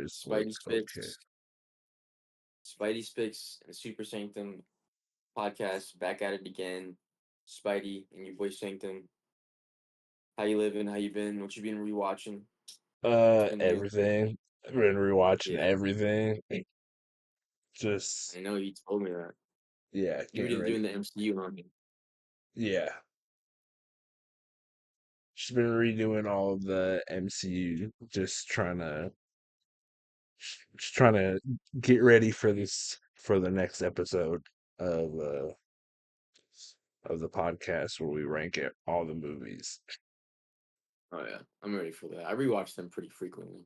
universe. Spidey What's okay? Spicks, Spidey Spicks, and Super Sanctum podcast back at it again. Spidey and your boy Sanctum. How you living? How you been? What you been rewatching? What's been new? Everything. I've been rewatching Yeah, everything. Just I know you told me that. yeah, You were getting just ready. doing the MCU on me. Yeah, just been redoing all of the MCU. Just trying to get ready for this for the next episode of uh of the podcast where we rank it all the movies. Oh yeah, I'm ready for that. I rewatch them pretty frequently.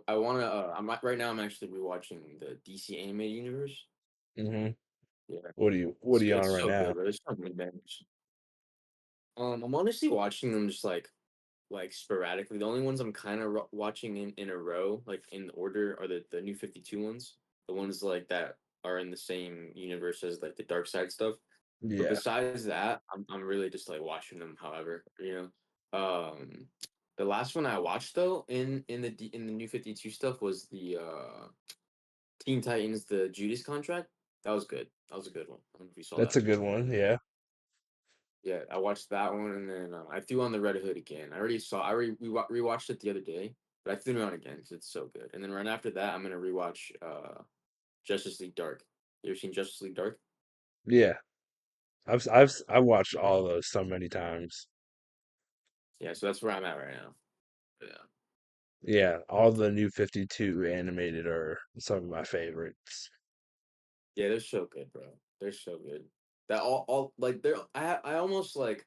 I wanna. Right now. I'm actually rewatching the DC animated universe. hmm Yeah, What are you on it's right so now? good, bro. There's so many bangers. I'm honestly watching them just like sporadically. The only ones I'm kind of watching in a row, like in order, are the new 52 ones. The ones like that are in the same universe as like the Dark Side stuff. But Yeah, besides that, I'm really just like watching them. However, the last one I watched though in the new 52 stuff was the Teen Titans, the Judas Contract. That was good. That was a good one. I don't know if you saw that's that. a good one. Yeah, Yeah, I watched that one, and then I threw on the Red Hood again. I already rewatched it the other day, but I threw it on again because it's so good. And then right after that, I'm gonna rewatch Justice League Dark. You ever seen Justice League Dark? yeah. I've watched all those so many times. Yeah, so that's where I'm at right now. Yeah, Yeah, all the new 52 animated are some of my favorites. yeah, they're so good, bro. They're so good. That all like they're I almost like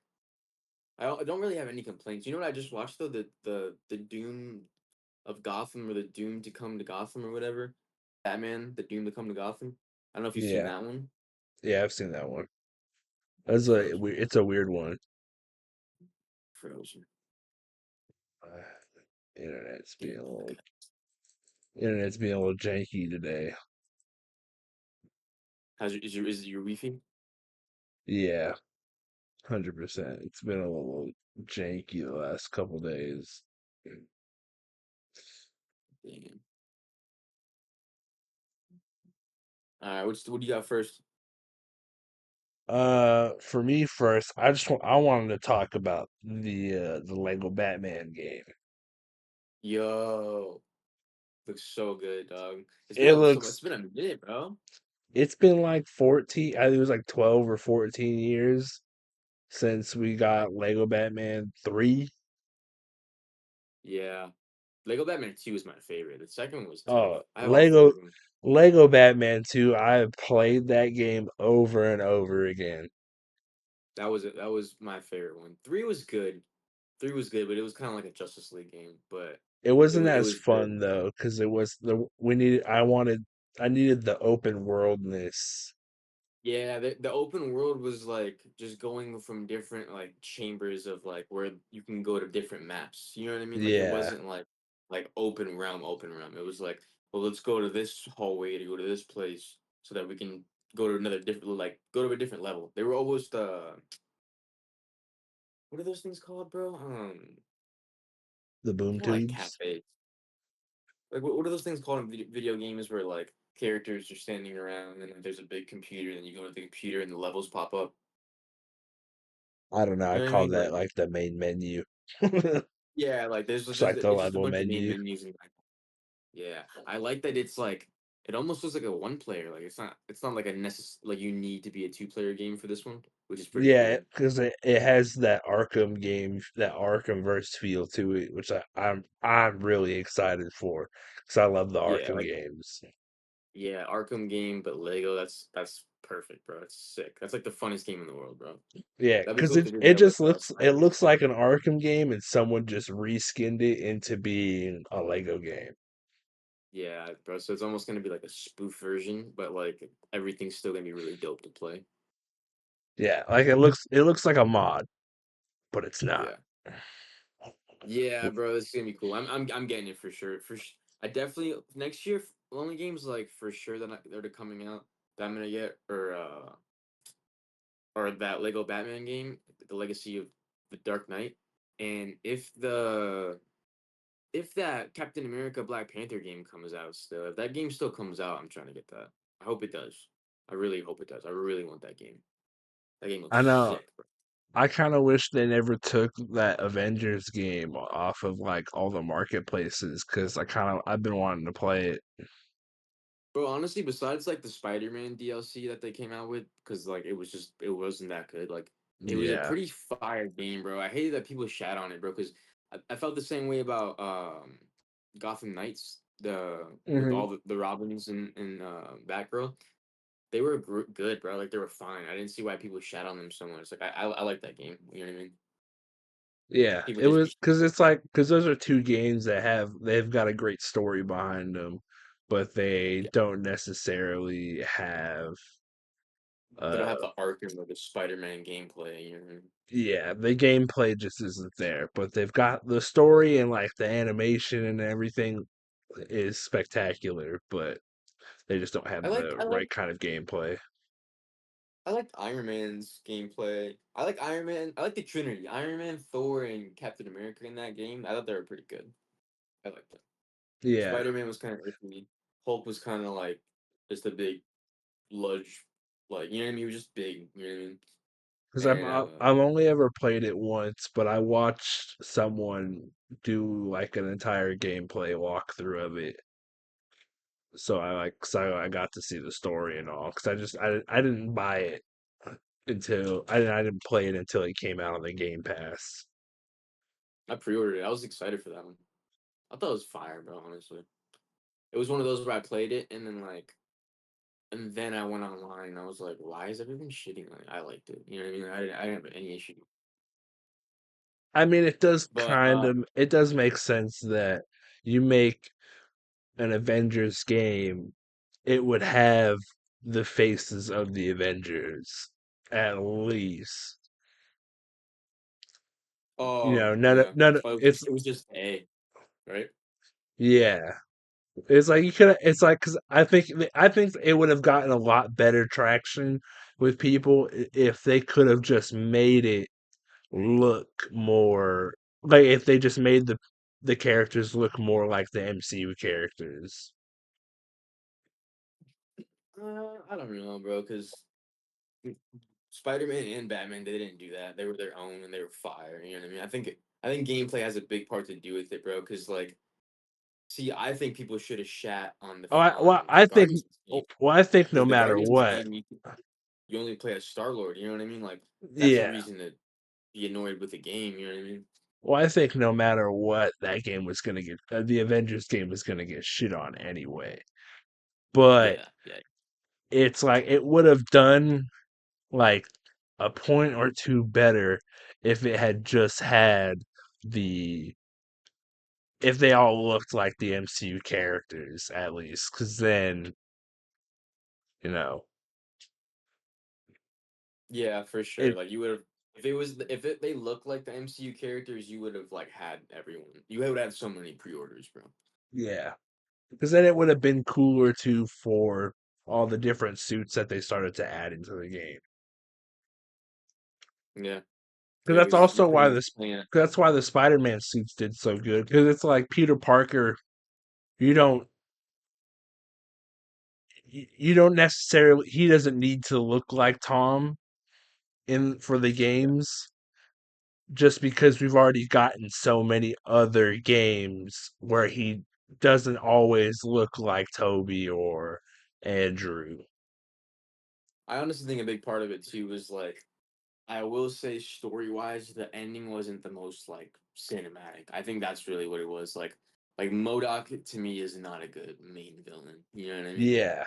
I don't really have any complaints. You know what I just watched though, the Doom of Gotham, or the Doom to Come to Gotham, or whatever. Batman, the Doom to Come to Gotham. I don't know if you've seen Yeah, that one. yeah, I've seen that one. That's Frozen. it's a weird one. Frozen. Uh, internet's being Dude, a little okay. internet's being a little janky today. Is it your Wi-Fi? Yeah, 100%. It's been a little janky the last couple days. Damn. All right, what do you got first? For me first, I wanted to talk about the Lego Batman game. Yo, looks so good, dog. It It's looks been a minute, bro. it's been like 14, I think it was like 12 or 14 years since we got Lego Batman 3. Yeah, Lego Batman 2 is my favorite. The second one was tough. Oh, I have all three of them. Lego Batman 2, I have played that game over and over again. That was it. That was my favorite one. 3 was good. 3 was good, but it was kind of like a Justice League game. But It wasn't it as was good. fun though, because it was the we needed I needed the open worldness. Yeah, the open world was like just going from different like chambers of like where you can go to different maps. You know what I mean? Like it Yeah. wasn't like open realm. It was like, well, let's go to this hallway to go to this place so that we can go to another different go to a different level. They were almost what are those things called, bro? The boom They're not like tubes. cafes. Like what are those things called in video games where like characters are standing around and there's a big computer and then you go to the computer and the levels pop up. I don't know. You I know what I call mean? that Like like the main menu. yeah, like It's like the it's just a level bunch of main menu. menus and like yeah. I like that it's like it almost looks like a one player. Like it's not like a like you need to be a two-player game for this one, which is pretty Yeah, cool. because it has that Arkham game, that Arkham verse feel to it, which I'm really excited for because I love the Yeah, Arkham like games. yeah, Arkham game, but Lego, that's perfect, bro. It's sick. That's like the funnest game in the world, bro. Yeah, That'd be because cool if they did it that with just Spider-Man. looks like an Arkham game and someone just reskinned it into being a Lego game. Yeah, bro. So it's almost gonna be like a spoof version, but like everything's still gonna be really dope to play. Yeah, like it looks like a mod, but it's not. Yeah. Yeah, bro, this is gonna be cool. I'm getting it for sure. I definitely next year. Only games like for sure that are coming out that I'm gonna get or that Lego Batman game, the Legacy of the Dark Knight, and if if that Captain America Black Panther game comes out still, if that game still comes out, I'm trying to get that. I hope it does. I really hope it does. I really want that game. That game looks I know. sick, bro. I kind of wish they never took that Avengers game off of like all the marketplaces because I've been wanting to play it. Bro, honestly, besides like the Spider-Man DLC that they came out with, because like it wasn't that good. Like it was a Yeah. pretty fire game, bro. I hated that people shat on it, bro, because I felt the same way about Gotham Knights, the with Hmm. all the Robins and Batgirl. They were good, bro. Like they were fine. I didn't see why people shat on them so much. Like I like that game. You know what I mean? Yeah, People it just was be because it's like because those are two games that they've got a great story behind them, but they yeah. don't necessarily have They don't uh have the arc and the Spider-Man gameplay. You know what I mean? yeah, the gameplay just isn't there, but they've got the story and like the animation and everything is spectacular, but they just don't have I like the I like right kind of gameplay. I like Iron Man's gameplay. I like Iron Man. I like the Trinity: Iron Man, Thor, and Captain America in that game. I thought they were pretty good. I liked them. Yeah, Spider Man was kind of iffy. Hulk was kind of like just a big ludge, like you know what I mean. He was just big. You know what I mean? because And I've only ever played it once, but I watched someone do like an entire gameplay walkthrough of it. So I got to see the story and all because I didn't buy it until I didn't play it until it came out on the Game Pass. I pre-ordered it. I was excited for that one. I thought it was fire, bro. Honestly, it was one of those where I played it and then I went online and I was like, why is everyone shitting on it? I liked it. You know what I mean? I didn't have any issue. I mean, But it does make sense that you make an Avengers game, it would have the faces of the Avengers at least. You oh know, yeah, none of, but it's it was just A, right? yeah. It's like you could. It's like because I think it would have gotten a lot better traction with people if they could have just made it look more like if they just made the characters look more like the MCU characters. I don't know, bro, because Spider Man and Batman they didn't do that. They were their own and they were fire. You know what I mean? I think gameplay has a big part to do with it, bro. Because like, see, I think people should have shat on Oh, the Guardians game I think no because the matter Guardians what, game you only play as Star Lord. You know what I mean? Like that's a yeah. reason to be annoyed with the game. You know what I mean? Well, I think no matter what, that game was gonna get the Avengers game was gonna get shit on anyway. But Yeah, yeah. it's like it would have done like a point or two better if it had just had the if they all looked like the MCU characters at least, because then you know Yeah, for sure. it. Like you would have if they looked like the MCU characters, you would have like had everyone. You would have so many pre-orders, bro. Yeah, because then it would have been cooler too for all the different suits that they started to add into the game. Yeah. Because Yeah, that's because you also pretty why much this. playing. That's why the Spider-Man suits did so good. Because it's like Peter Parker. You don't. You don't necessarily. He doesn't need to look like Tom in for the games. Just because we've already gotten so many other games where he doesn't always look like Toby or Andrew. I honestly think a big part of it too was like I will say story wise, the ending wasn't the most like cinematic. I think that's really what it was. Like Modoc to me is not a good main villain. You know what I mean? Yeah,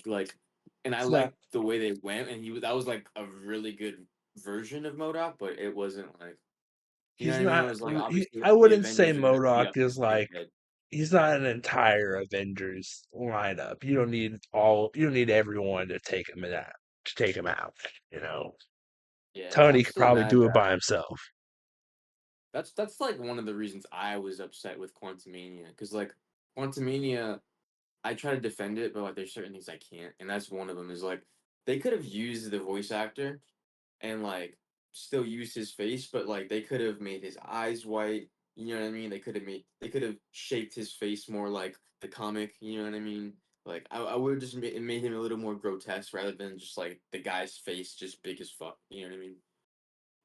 Like, and I it's not. liked the way they went, and he was that was like a really good version of Modoc, but it wasn't like you know He's what I mean. It not. was like obviously I the wouldn't say Avengers are gonna beat Modoc up is this big like. head. He's not an entire Avengers lineup. You don't need all. You don't need everyone to take him out. To take him out. You know, Yeah, Tony I'm could still probably mad do it that by himself. that's like one of the reasons I was upset with Quantumania because like Quantumania I try to defend it, but like there's certain things I can't, and that's one of them. Is like they could have used the voice actor and like still used his face, but like they could have made his eyes white. You know what I mean? They could have shaped his face more like the comic. You know what I mean? Like I would have just made him a little more grotesque rather than just like the guy's face just big as fuck. You know what I mean?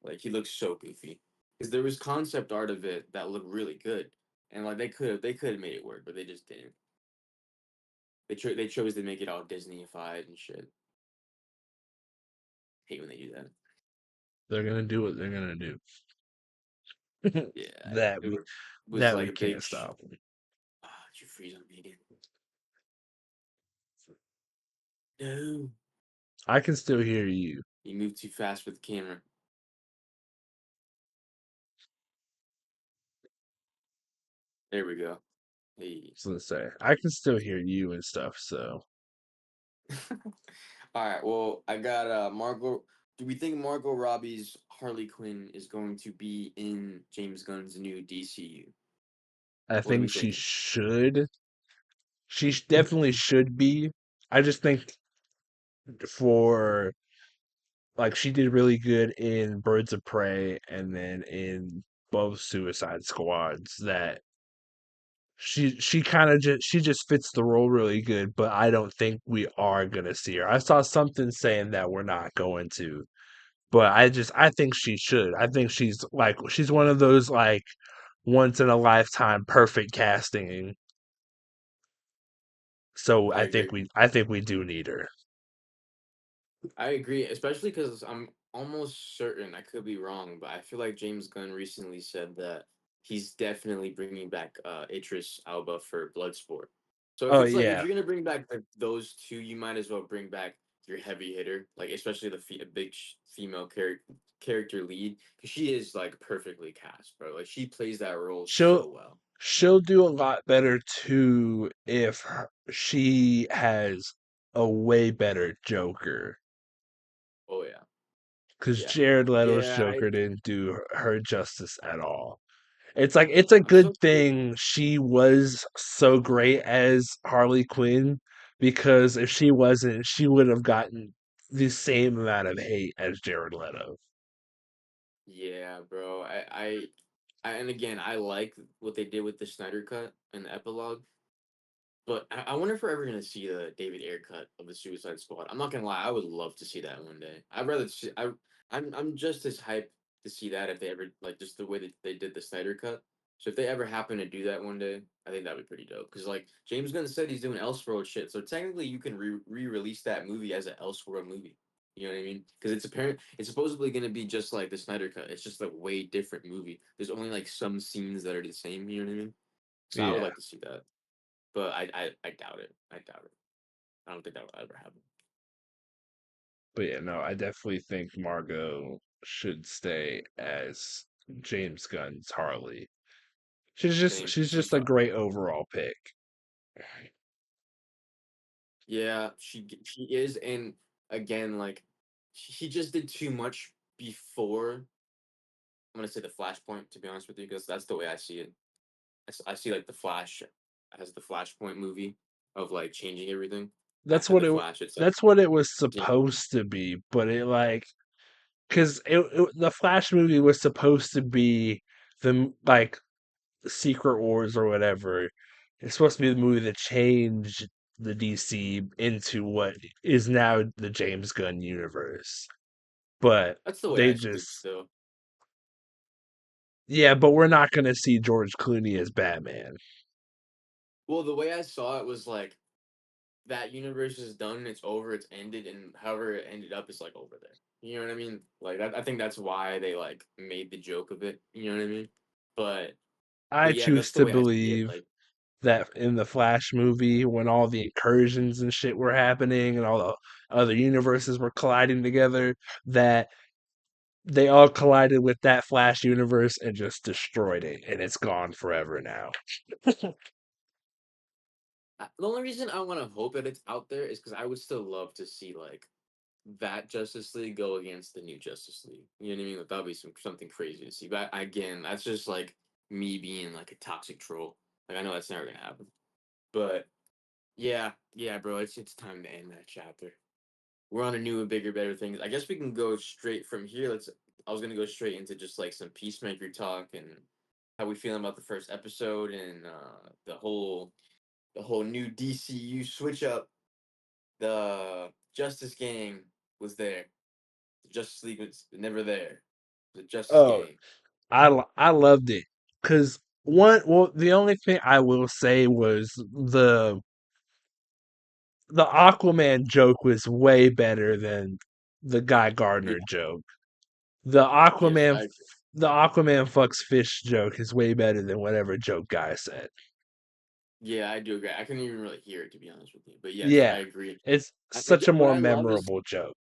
Like he looks so goofy. Because there was concept art of it that looked really good, and like they could have made it work, but they just didn't. They chose to make it all Disney-ified and shit. Hate when they do that. They're gonna do what they're gonna do. Yeah, that it we was that like we a can't big. stop them. Did you freeze on me again? No. I can still hear you. You moved too fast with the camera. There we go. Hey. So let's say I can still hear you and stuff. So All right. Well, I got Margot. Do we think Margot Robbie's Harley Quinn is going to be in James Gunn's new DCU? I What are we think she thinking? should. Definitely should be. I just think for like she did really good in Birds of Prey and then in both Suicide Squads that she kind of just fits the role really good, but I don't think we are gonna see her. I saw something saying that we're not going to, but I think she should. I think she's one of those like once in a lifetime perfect casting. So I agree. I think we do need her. I agree, especially because I'm almost certain, I could be wrong, but I feel like James Gunn recently said that he's definitely bringing back Idris Elba for Bloodsport. So if Oh it's like if yeah, you're gonna bring back those two, you might as well bring back your heavy hitter, like especially a big female character lead, because she is like perfectly cast, bro. Like she plays that role she'll so well. she'll do a lot better too if she has a way better Joker. Oh yeah, Because yeah, Jared Leto's yeah. Joker didn't do her justice at all. It's like it's a I'm good so curious. thing she was so great as Harley Quinn because if she wasn't, she would have gotten the same amount of hate as Jared Leto. Yeah, bro. And again, I like what they did with the Snyder cut and the epilogue, but I wonder if we're ever gonna see the David Ayer cut of the Suicide Squad. I'm not gonna lie, I would love to see that one day. I'd rather see. I'm just as hyped to see that if they ever like just the way that they did the Snyder cut. So if they ever happen to do that one day, I think that'd be pretty dope. Because like James Gunn said, he's doing Elseworld shit. So technically, you can re-release that movie as an Elseworld movie. You know what I mean? Because it's supposedly gonna be just like the Snyder cut. It's just a way different movie. There's only like some scenes that are the same. You know what I mean? So I would Yeah, like to see that, but I doubt it. I doubt it. I don't think that will ever happen. but yeah, no, I definitely think Margot should stay as James Gunn's Harley. Same. She's Same just a thought. great overall pick. Yeah, she is, and again, like he just did too much before. I'm gonna say the Flashpoint, to be honest with you, because that's the way I see it. I see like the Flash as the Flashpoint movie of like changing everything. That's After what the it Flash, it's like that's what it was James. supposed to be, but it like because the Flash movie was supposed to be like Secret Wars or whatever. It's supposed to be the movie that changed the DC into what is now the James Gunn universe. But That's the way they I see it just still. yeah, but we're not gonna see George Clooney as Batman. Well, the way I saw it was like that universe is done, it's over, it's ended, and however it ended up is like over there. You know what I mean? Like I think that's why they like made the joke of it. You know what I mean? But I but yeah, choose that's the to way I see it. believe Like that in the Flash movie, when all the incursions and shit were happening and all the other universes were colliding together, that they all collided with that Flash universe and just destroyed it, and it's gone forever now. the only reason I want to hope that it's out there is because I would still love to see like that Justice League go against the new Justice League. You know what I mean? Like, that'd be something crazy to see. But again, that's just like me being like a toxic troll. Like I know that's never gonna happen. But yeah, yeah, bro, it's time to end that chapter. We're on a new and bigger, better things. I guess we can go straight from here. I was gonna go straight into just like some Peacemaker talk and how we feeling about the first episode and the whole new DCU switch up. The Justice Gang was there. The Justice League was never there. The Justice Oh, Gang. I loved it because the only thing I will say was the Aquaman joke was way better than the Guy Yeah. Gardner joke. The Yes, Aquaman I the Aquaman fucks fish joke is way better than whatever joke Guy said. yeah, I do agree. I couldn't even really hear it, to be honest with you. But yes, I Yeah, agree. it's such a What more I love is, memorable joke.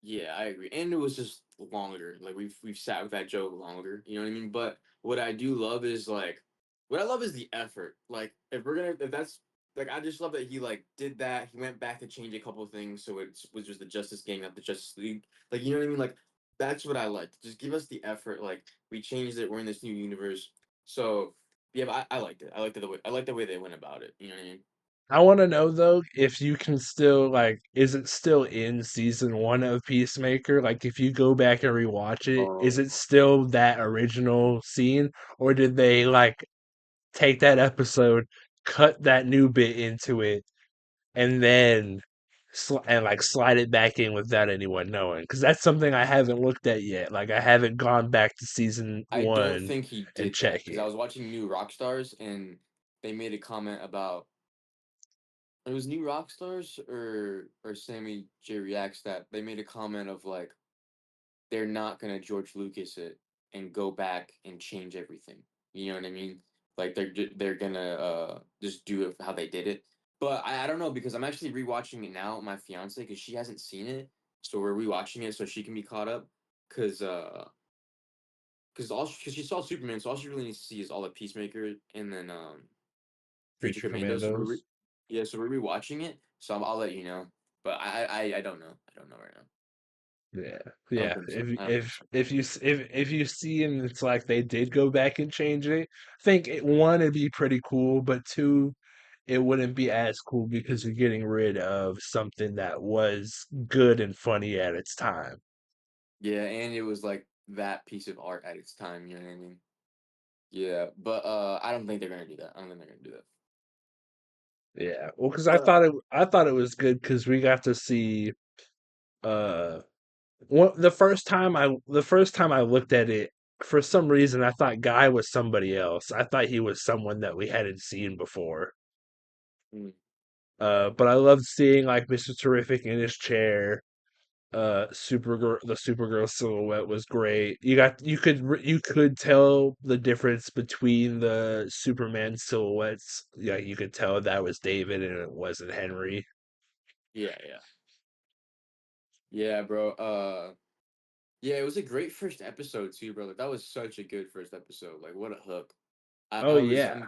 yeah, I agree. And it was just longer. Like we've sat with that joke longer. You know what I mean? But what I do love is like what I love is the effort. Like if that's like I just love that he like did that. He went back to change a couple of things so it was just the Justice Gang, not the Justice League. Like you know what I mean? Like that's what I liked. Just give us the effort. Like we changed it. We're in this new universe. So yeah, but I liked it. I liked the way they went about it. You know what I mean? I want to know though if you can still like, is it still in season one of Peacemaker? Like, if you go back and rewatch it, is it Oh, still that original scene, or did they like take that episode, cut that new bit into it, and then like slide it back in without anyone knowing? Because that's something I haven't looked at yet. Like, I haven't gone back to season I don't one think he and did that check because I it. was watching New Rockstars and they made a comment about it was New Rockstars or Sammy J Reacts that they made a comment of like they're not gonna George Lucas it and go back and change everything. You know what I mean? Like they're gonna just do it how they did it. But I don't know because I'm actually rewatching it now with my fiance because she hasn't seen it, so we're rewatching it so she can be caught up. Cause because she saw Superman, so all she really needs to see is all of Peacemaker and then Future Creature Commando. So Commandos. yeah, so we're rewatching it. So I'll let you know. But I don't know. I don't know right now. Yeah, I don't yeah. think so. If I don't think if so. if you if you see and it's like they did go back and change it, I think one it'd be pretty cool, but two, it wouldn't be as cool because you're getting rid of something that was good and funny at its time. Yeah, and it was like that piece of art at its time. You know what I mean? Yeah, but I don't think they're gonna do that. I don't think they're gonna do that. Yeah, well, because But I thought it was good because we got to see uh the first time I looked at it, for some reason I thought Guy was somebody else. I thought he was someone that we hadn't seen before. mm, But I loved seeing like Mr. Terrific in his chair. Supergirl, the Supergirl silhouette was great. You could tell the difference between the Superman silhouettes. Yeah, you could tell that was David and it wasn't Henry. yeah, yeah, yeah, bro. Yeah, it was a great first episode too, bro. Like that was such a good first episode. Like what a hook. Oh I'm yeah,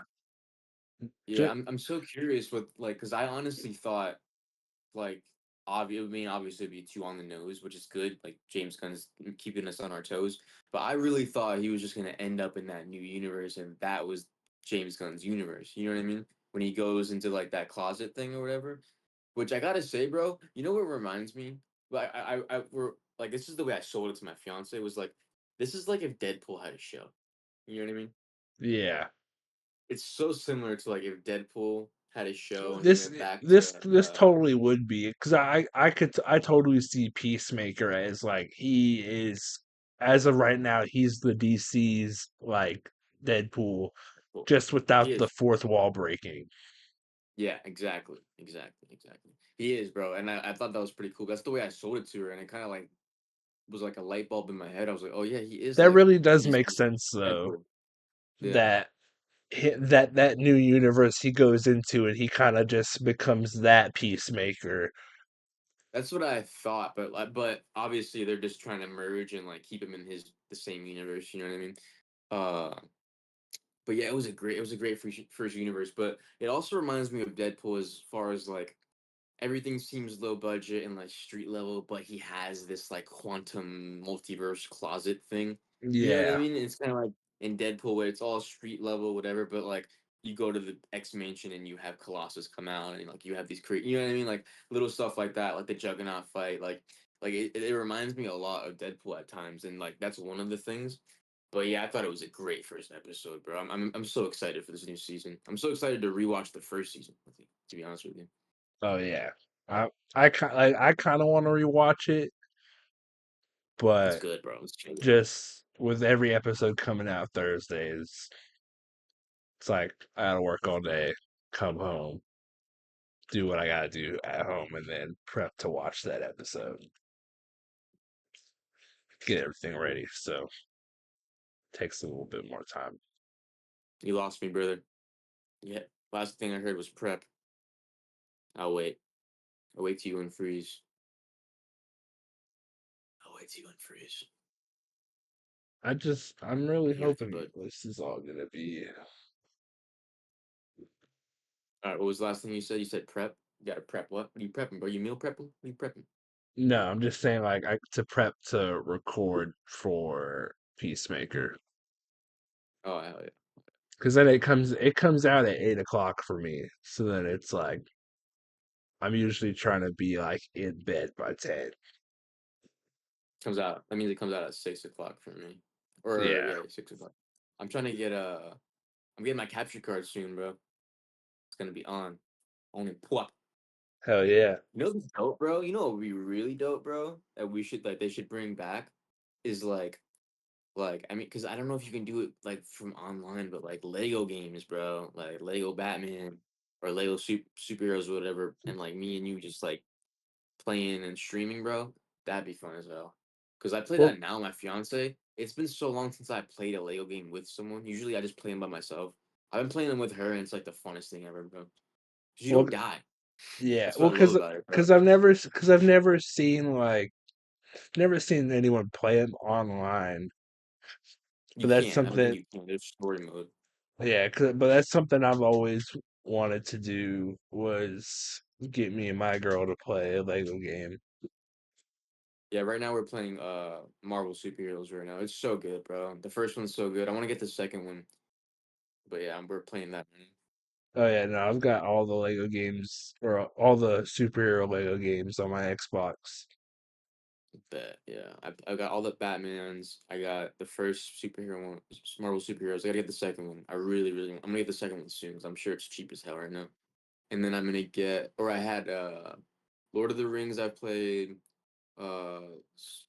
yeah, just I'm so curious with like because I honestly thought like obviously it'd be too on the nose, which is good. Like James Gunn's keeping us on our toes. But I really thought he was just gonna end up in that new universe and that was James Gunn's universe. You know what I mean? When he goes into like that closet thing or whatever. Which I gotta say, bro, you know what reminds me? Like we're like this is the way I sold it to my fiance was like this is like if Deadpool had a show. You know what I mean? yeah. It's so similar to like if Deadpool had a show and he This went back this to this totally would be because I totally see Peacemaker as like he is, as of right now, he's the DC's like Deadpool, Deadpool. just He without the is. fourth wall breaking. Yeah, exactly. He is, bro. And I thought that was pretty cool. That's the way I sold it to her, and it kind of like was like a light bulb in my head. I was like, oh yeah, he is That like really does make DC's sense though. Deadpool. Yeah, That that new universe he goes into and he kind of just becomes that Peacemaker. that's what I thought. But obviously they're just trying to merge and like keep him in his the same universe. You know what I mean? Uh, but yeah, it was a great first universe. But it also reminds me of Deadpool as far as like everything seems low budget and like street level, but he has this like quantum multiverse closet thing. You know what I Yeah. mean? It's kind of like in Deadpool where it's all street level, whatever, but like you go to the X mansion and you have Colossus come out and like you have these you know what I mean? Like little stuff like that, like the Juggernaut fight, like it reminds me a lot of Deadpool at times, and like that's one of the things. But yeah, I thought it was a great first episode, bro. I'm so excited for this new season. I'm so excited to rewatch the first season with you, to be honest with you. Oh yeah, I kind of want to rewatch it, It's but good, bro. It's so good. just with every episode coming out Thursdays, it's like I gotta work all day, come home, do what I gotta do at home, and then prep to watch that episode, get everything ready. So takes a little bit more time. You lost me, brother. Yeah. Last thing I heard was prep. I'll wait. I'll wait till you unfreeze. I'll wait till you unfreeze. I'm really Yeah, hoping but this is all gonna be. all right. What was the last thing you said? You said prep. You gotta prep. What? What are you prepping, bro? You meal prepping? What are you prepping? No, I'm just saying like I to prep to record for Peacemaker Oh hell yeah. because then it comes out at 8 o'clock for me. So then it's like I'm usually trying to be like in bed by 10. Comes out. That means it comes out at 6 o'clock for me. Or Yeah, yeah, 6 o'clock. I'm trying to get I'm getting my capture card soon, bro. It's gonna be on. Only pop. hell yeah. You know what's dope, bro? You know what would be really dope, bro? That we should like they should bring back is like I mean, because I don't know if you can do it like from online, but like Lego games, bro, like Lego Batman or Lego superheroes or whatever, and like me and you just like playing and streaming, bro. That'd be fun as hell. Because I play Well, that now, with my fiance. It's been so long since I played a Lego game with someone. Usually, I just play them by myself. I've been playing them with her, and it's like the funnest thing ever, bro. 'Cause you well, don't die. yeah. That's what Well, I love about it, bro. because I've never seen like never seen anyone play it online. But You that's can. I don't think something. you can. There's story mode. Yeah, but that's something I've always wanted to do was get me and my girl to play a Lego game. Yeah, right now we're playing Marvel superheroes right now. It's so good, bro. The first one's so good. I want to get the second one, but yeah, we're playing that right now. Oh yeah, no, I've got all the Lego games or all the superhero Lego games on my Xbox. Bet, yeah. I got all the Batmans. I got the first superhero one, Marvel superheroes. I gotta get the second one. I really, really want. I'm gonna get the second one soon because I'm sure it's cheap as hell right now. And then I'm gonna get, or I had Lord of the Rings. I played, and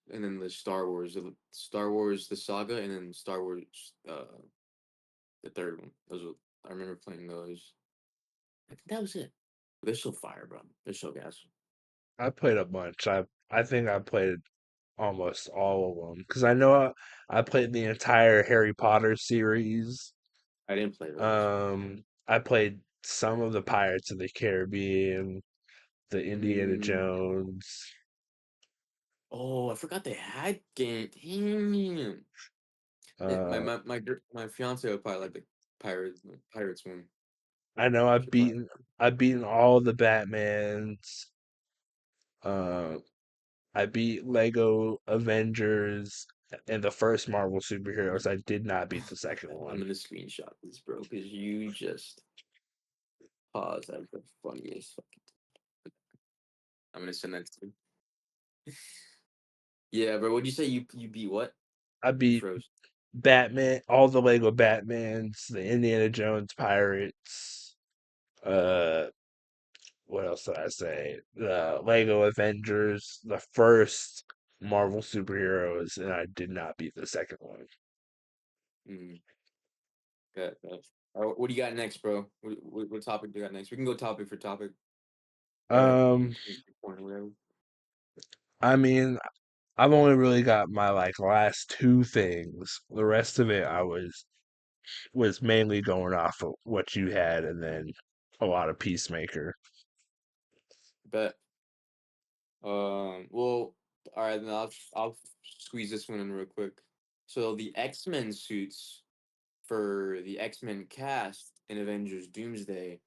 then the Star Wars, the saga, and then Star Wars, the third one. Those were, I remember playing those. I think that was it. They're so fire, bro. They're so gas. I played a bunch. I think I played almost all of them because I know I played the entire Harry Potter series. I didn't play those. I played some of the Pirates of the Caribbean, the Indiana Mm. Jones. Oh, I forgot they had game. Damn. Uh, My fiance would probably like the Pirates one. I know She probably I've beaten all the Batmans. Uh, I beat Lego Avengers and the first Marvel superheroes. I did not beat the second I'm one. gonna screenshot this, bro, because you just pause. That's the funniest fucking. I'm gonna send that to you. Yeah, bro. What'd you say? You beat what? I You beat froze. Batman, all the Lego Batmans, the Indiana Jones pirates. Uh, what else did I say? The Lego Avengers, the first Marvel superheroes, and I did not beat the second one. Mm, bet. All right, what do you got next, bro? What topic do you got next? We can go topic for topic. Like, Um, point or whatever. I mean, I've only really got my like last two things. The rest of it I was mainly going off of what you had and then a lot of Peacemaker. Bet. Well, all right, then I'll squeeze this one in real quick. So the X-Men suits for the X-Men cast in Avengers Doomsday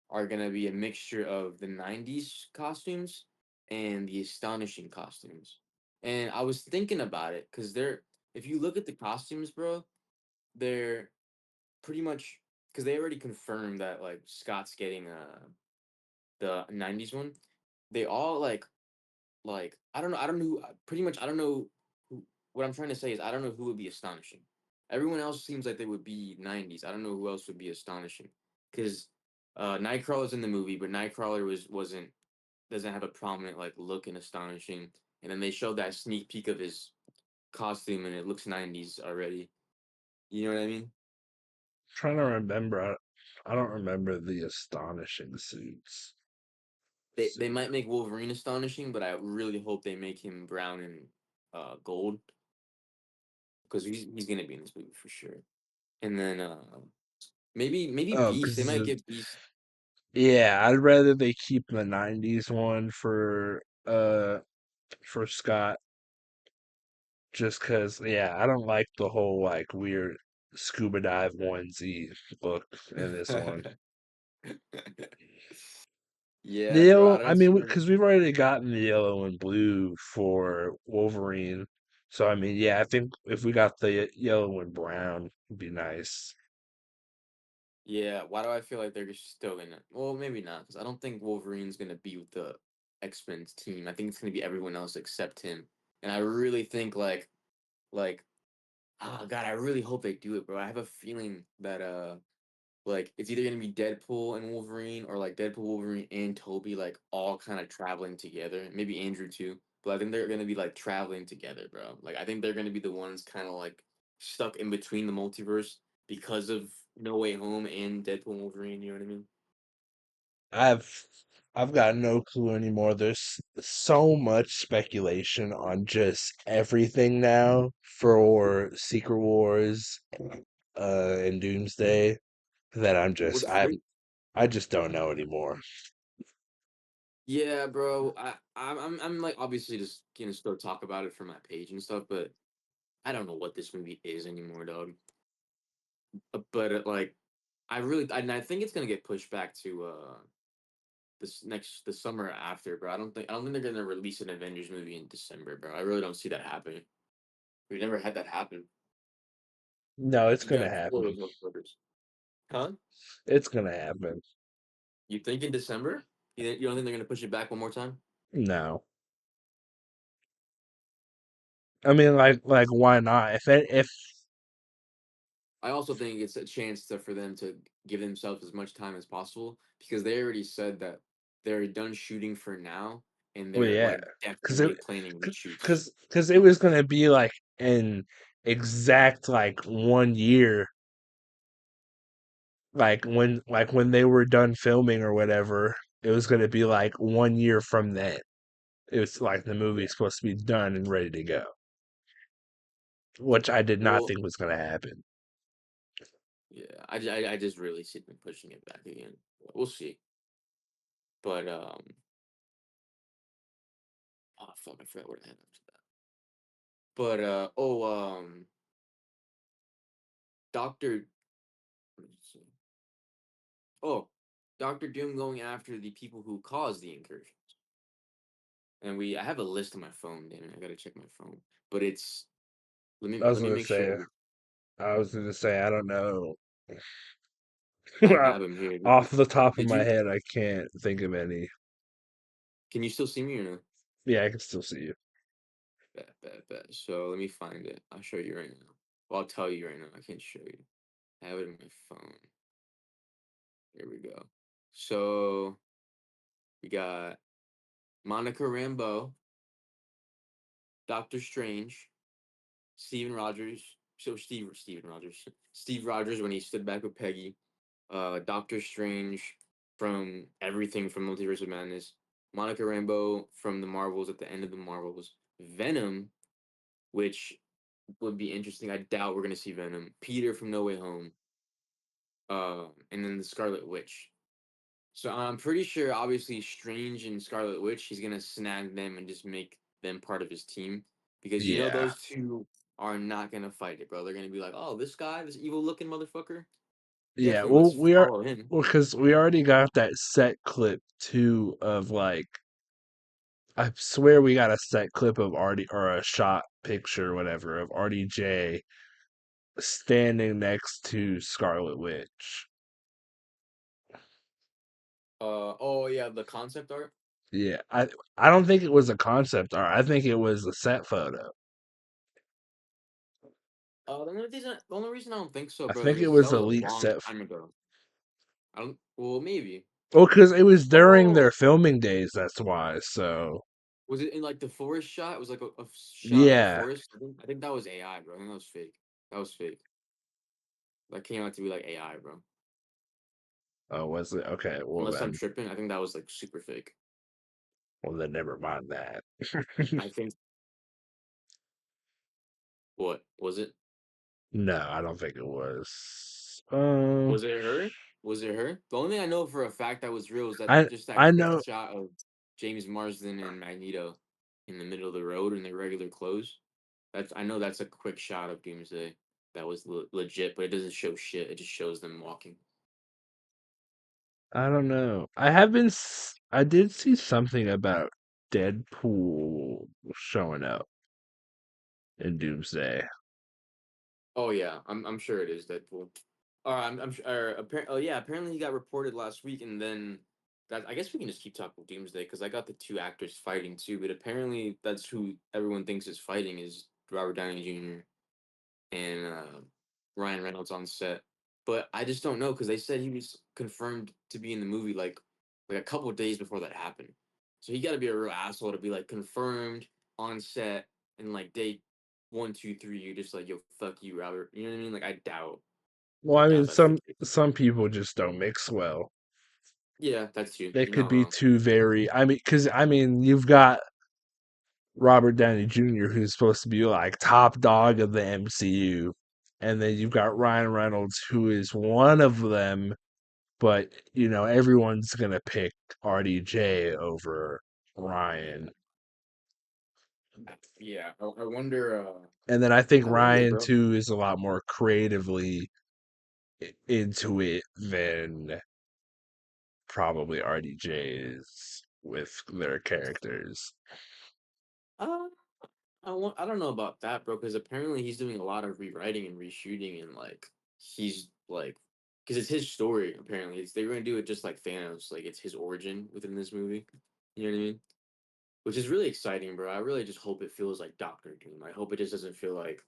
are gonna be a mixture of the '90s costumes and the astonishing costumes. And I was thinking about it because if you look at the costumes, bro, they're pretty much because they already confirmed that like Scott's getting the '90s one. They all like I don't know pretty much I don't know what I'm trying to say is I don't know who would be astonishing. Everyone else seems like they would be 90s. I don't know who else would be astonishing because Nightcrawler's in the movie, but Nightcrawler wasn't doesn't have a prominent like look and astonishing. And then they showed that sneak peek of his costume, and it looks 90s already. You know what I mean? Trying to remember. I don't remember the astonishing suits. They might make Wolverine astonishing, but I really hope they make him brown and gold because he's gonna be in this movie for sure. And then maybe Oh, Beast. They might because give Beast. yeah, I'd rather they keep the '90s one for Scott, just because. Yeah, I don't like the whole like weird scuba dive onesie look in this one. The Yeah, bro. I yellow, I don't see mean, them. because we've already gotten the yellow and blue for Wolverine. So, I mean, yeah, I think if we got the yellow and brown, it'd be nice. Yeah, why do I feel like they're still gonna? Well, maybe not, because I don't think Wolverine's gonna be with the X-Men's team. I think it's gonna be everyone else except him. And I really think like oh god, I really hope they do it, bro. I have a feeling that like it's either gonna be Deadpool and Wolverine or like Deadpool, Wolverine, and Toby like all kind of traveling together. Maybe Andrew too, but I think they're gonna be like traveling together, bro. Like I think they're gonna be the ones kind of like stuck in between the multiverse because of No Way Home and Deadpool and Wolverine. You know what I mean? I've I've got no clue anymore. There's so much speculation on just everything now for Secret Wars, and Doomsday that What's crazy? I just don't know anymore. Yeah, bro. I'm like obviously just gonna still talk about it for my page and stuff, but I don't know what this movie is anymore, dog. But like I think it's gonna get pushed back to the summer after, bro. I don't think they're gonna release an Avengers movie in December, bro. I really don't see that happening. We've never had that happen. No, it's You gonna got four happen. of those motherfuckers. Huh? It's gonna happen. You think in December? You don't think they're gonna push it back one more time? No. I mean, like, why not? If I also think it's a chance for them to give themselves as much time as possible because they already said that they're done shooting for now and well, they're yeah, like because it definitely planning reshoots. because it was gonna be like an exact like 1 year, like when they were done filming or whatever. It was gonna be like 1 year from then. It was like the Yeah. movie's supposed to be done and ready to go, which I did not Well, think was gonna happen. yeah, I just really see them pushing it back again. We'll see. But oh fuck, I forgot what I had after that. But Doctor, oh, Doctor Doom going after the people who caused the incursion. And I have a list on my phone. Damn it, I gotta check my phone. But it's I was let me gonna make sure. say, I don't know. I have him here. Off the top of Did my you? head, I can't think of any. Can you still see me or no? Yeah, I can still see you. Bet. So let me find it. I'll show you right now. Well, I'll tell you right now. I can't show you. I have it in my phone. Here we go. So we got Monica Rambeau, Doctor Strange, Steven Rogers. So Steven Rogers. Steve Rogers when he stood back with Peggy. Doctor Strange from everything from Multiverse of Madness. Monica Rambeau from the Marvels at the end of the Marvels. Venom, which would be interesting. I doubt we're gonna see Venom. Peter from No Way Home. And then the Scarlet Witch. So I'm pretty sure, obviously, Strange and Scarlet Witch, he's gonna snag them and just make them part of his team because you know Yeah, those two are not gonna fight it, bro. They're gonna be like, "Oh, this guy, this evil-looking motherfucker, yeah. definitely Well, let's we are follow him." because we already got that set clip too of like I swear we got a set clip of RD or a shot picture, whatever, of RDJ standing next to Scarlet Witch. Oh yeah, the concept art. Yeah, I don't think it was a concept art. I think it was a set photo. the only reason I don't think so, I bro, think it is because was that a was a leak long set. time ago. I don't. Well, maybe. Well, because it was during their Oh, filming days. That's why. So was it in like the forest shot? It was like a shot of the yeah. forest. I think that was AI, bro. I think that was fake. That was fake. That came out to be like AI, bro. Oh, was it? Okay. Unless I'm tripping, I think that was like super fake. Well then, never mind that. I think what was it? No, I don't think it was. Was it her? Was it her? The only thing I know for a fact that was real is that I just that I quick know. shot of James Marsden and Magneto in the middle of the road in their regular clothes. I know that's a quick shot of Doomsday. That was legit, but it doesn't show shit. It just shows them walking. I don't know. I have been. I did see something about Deadpool showing up in Doomsday. Oh yeah, I'm sure it is Deadpool. Or I'm sure. Apparently, oh yeah, apparently he got reported last week, and then that I guess we can just keep talking Doomsday because I got the two actors fighting too. But apparently, that's who everyone thinks is fighting is Robert Downey Jr. and Ryan Reynolds on set. But I just don't know because they said he was confirmed to be in the movie like a couple of days before that happened. So he got to be a real asshole to be like confirmed on set and like day one, two, three, you're just like yo fuck you, Robert. You know what I mean? Like Well, I I mean, doubt that's the case. some people just don't mix well. Yeah, that's you. They You're could not be wrong. two very. I mean, because I mean, you've got Robert Downey Jr., who's supposed to be like top dog of the MCU, and then you've got Ryan Reynolds, who is one of them, but everyone's gonna pick RDJ over Ryan. Yeah, I wonder. And then I think I wonder, Ryan bro. too is a lot more creatively into it than probably RDJ is with their characters. Uh, I don't know about that, bro, because apparently he's doing a lot of rewriting and reshooting, and like he's like, because it's his story. Apparently, they're gonna do it just like Thanos, like it's his origin within this movie. You know what I mean? Which is really exciting, bro. I really just hope it feels like Doctor Doom. I hope it just doesn't feel like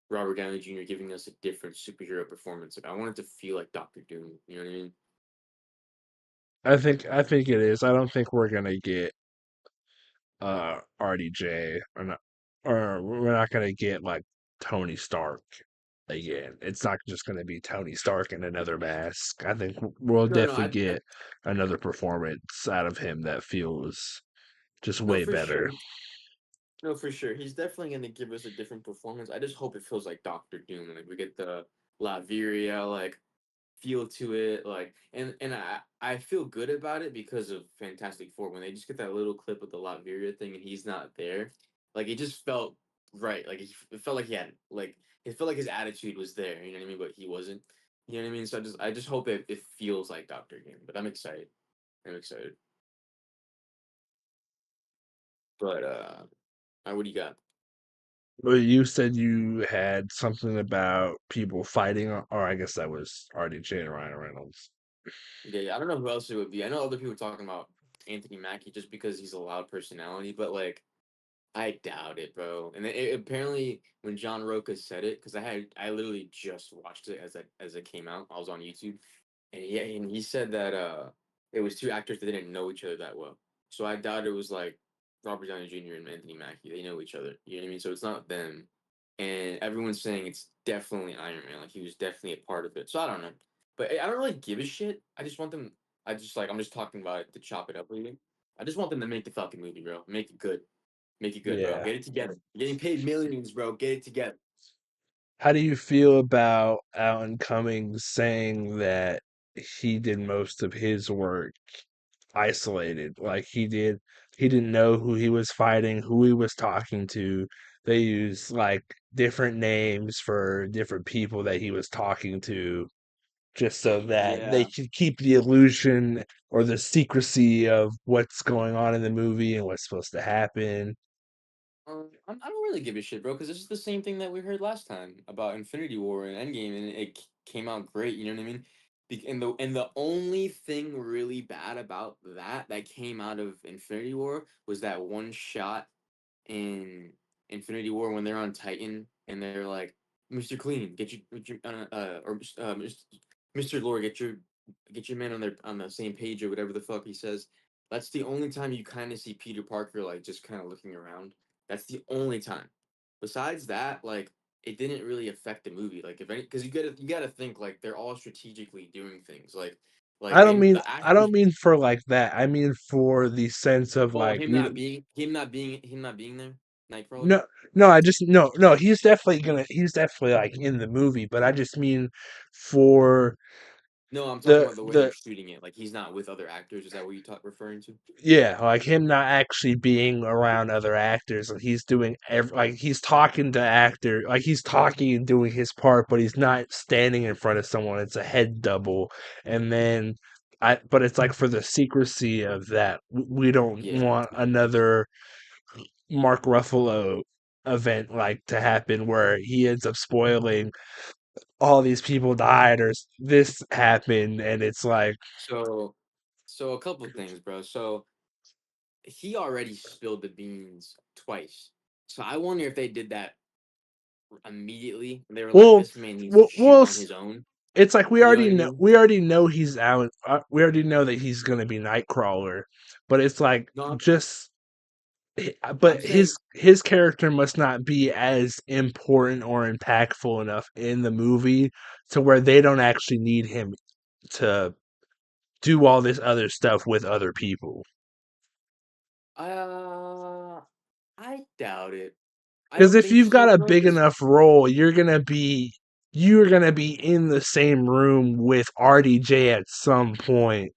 Robert Downey Jr. giving us a different superhero performance. Like I want it to feel like Doctor Doom. You know what I mean? I think it is. I don't think we're gonna get RDJ or we're not gonna get like Tony Stark again. It's not just gonna be Tony Stark in another mask. I think we'll No, no, definitely get another performance out of him that feels just no, way for better. sure. No, for sure. He's definitely going to give us a different performance. I just hope it feels like Doctor Doom. Like we get the Latveria like feel to it. Like and I feel good about it because of Fantastic Four when they just get that little clip of the Latveria thing and he's not there. Like it just felt right. Like it felt like he had like it felt like his attitude was there. You know what I mean? But he wasn't. You know what I mean? So I just hope it feels like Doctor Doom. But I'm excited. I'm excited. But what do you got? But you said you had something about people fighting, or I guess that was RDJ and Ryan Reynolds. Yeah, yeah. I don't know who else it would be. I know other people talking about Anthony Mackie just because he's a loud personality, but like I doubt it, bro. And apparently when John Roca said it, because I literally just watched it as it came out. I was on YouTube, and he said that it was two actors that didn't know each other that well. So I doubt it was like Robert Downey Jr. and Anthony Mackie. They know each other. You know what I mean? So it's not them. And everyone's saying it's definitely Iron Man. Like he was definitely a part of it. So I don't know. But I don't really give a shit. I just want them. I'm just talking about it to chop it up with you. I just want them to make the fucking movie, bro. Make it good. Make it good, bro. Yeah. Get it together. You're getting paid millions, bro. Get it together. How do you feel about Alan Cummings saying that he did most of his work isolated? Like he didn't know who he was fighting, who he was talking to. They used like different names for different people that he was talking to, just so that they Yeah. could keep the illusion or the secrecy of what's going on in the movie and what's supposed to happen. I don't really give a shit, bro, because this is the same thing that we heard last time about Infinity War and Endgame, and it came out great. You know what I mean? And the only thing really bad about that came out of Infinity War was that one shot in Infinity War when they're on Titan and they're like Mr. Clean, get your or Mr. Lord, get your men on the same page or whatever the fuck he says. That's the only time you kind of see Peter Parker like just kind of looking around. That's the only time. Besides that, like it didn't really affect the movie. Like if any, because you gotta think like they're all strategically doing things. Like they the I actors. don't mean for like that. I mean for the sense of Oh, like we him not being there, Nightcrawler. no no I just no he's definitely gonna he's definitely like in the movie, but I just mean for No, I'm talking the about the way they're the shooting it. Like he's not with other actors. Is that what you referring to? yeah, like him not actually being around other actors, and he's doing like he's talking to actor, like he's talking and doing his part, but he's not standing in front of someone. It's a head double, and then but it's like for the secrecy of that, we don't Yeah. want another Mark Ruffalo event like to happen where he ends up spoiling all these people died or this happened, and it's like, So, so a couple things, bro. So he already spilled the beans twice. So I wonder if they did that immediately. They were like, well, this man needs to well, shoot well on his own. it's like You know what I mean? we already know he's out. We already know that he's gonna be Nightcrawler, but it's like No, just. I'm But saying his character must not be as important or impactful enough in the movie to where they don't actually need him to do all this other stuff with other people. uh I doubt it. I Because don't if think you've got so, a bro, big because enough role, you're gonna be in the same room with RDJ at some point,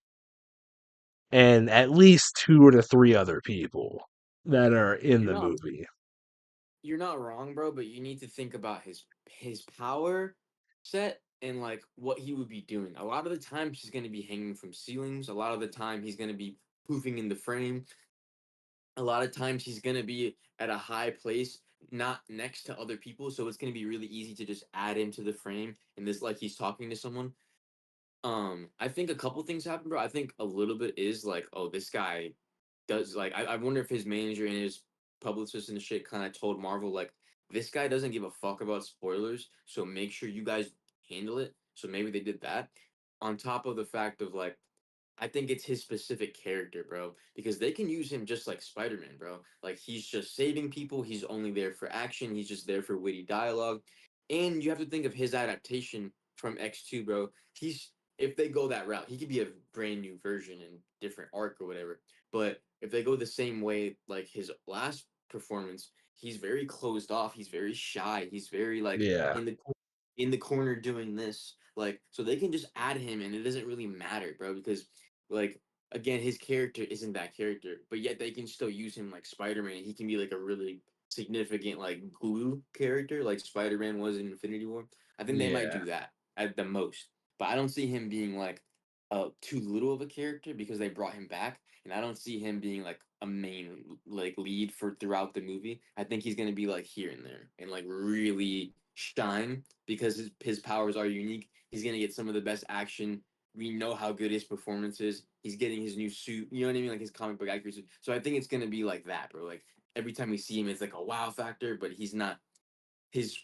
and at least two or to three other people that are in you're the not movie. you're not wrong, bro, but you need to think about his power set and like what he would be doing. A lot of the time he's going to be hanging from ceilings. A lot of the time he's going to be poofing in the frame. A lot of times he's going to be at a high place, not next to other people, so it's going to be really easy to just add him to the frame and this like he's talking to someone. I think a couple things happen, bro. I think a little bit is like, oh, this guy does like I wonder if his manager and his publicist and shit kind of told Marvel like this guy doesn't give a fuck about spoilers, so make sure you guys handle it. So maybe they did that. On top of the fact of like I think it's his specific character, bro, because they can use him just like Spider-Man, bro. Like he's just saving people, he's only there for action, he's just there for witty dialogue. And you have to think of his adaptation from X2, bro. He's if they go that route, he could be a brand new version and different arc or whatever. But if they go the same way, like his last performance, he's very closed off. He's very shy. He's very like Yeah, in the corner doing this. Like so they can just add him and it doesn't really matter, bro, because like again, his character isn't that character, but yet they can still use him like Spider-Man. He can be like a really significant like glue character like Spider-Man was in Infinity War. I think they might yeah, do that at the most. But I don't see him being like too little of a character because they brought him back, and I don't see him being like a main like lead for throughout the movie. I think he's gonna be like here and there and like really shine because his powers are unique. He's gonna get some of the best action. We know how good his performance is. He's getting his new suit. You know what I mean? Like his comic book accuracy. So I think it's gonna be like that, bro. Like every time we see him, it's like a wow factor, but he's not. His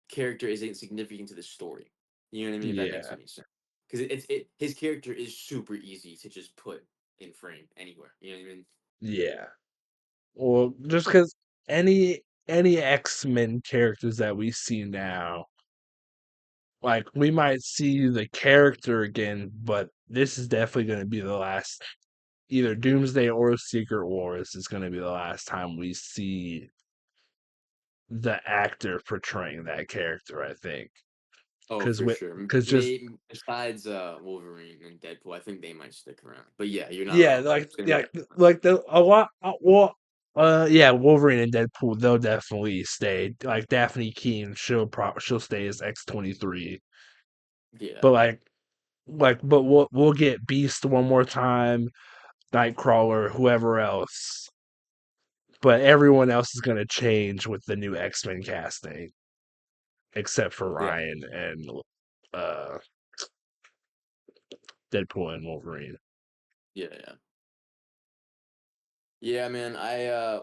character isn't significant to the story. You know what I mean? If that makes yeah, any sense. Because his character is super easy to just put in frame anywhere. You know what I mean? yeah. Well, just because any X-Men characters that we see now, like we might see the character again, but this is definitely going to be the last. Either Doomsday or Secret Wars is going to be the last time we see the actor portraying that character. I think Oh, because for sure. because just Maybe besides Wolverine and Deadpool, I think they might stick around. But yeah, you're not yeah, wrong. It's gonna be like the a lot. Well, yeah, Wolverine and Deadpool they'll definitely stay. Like Daphne Keene, she'll stay as X-23. yeah, But but we'll get Beast one more time, Nightcrawler, whoever else. But everyone else is gonna change with the new X-Men casting, except for yeah, Ryan and uh Deadpool and Wolverine. yeah. Yeah, man.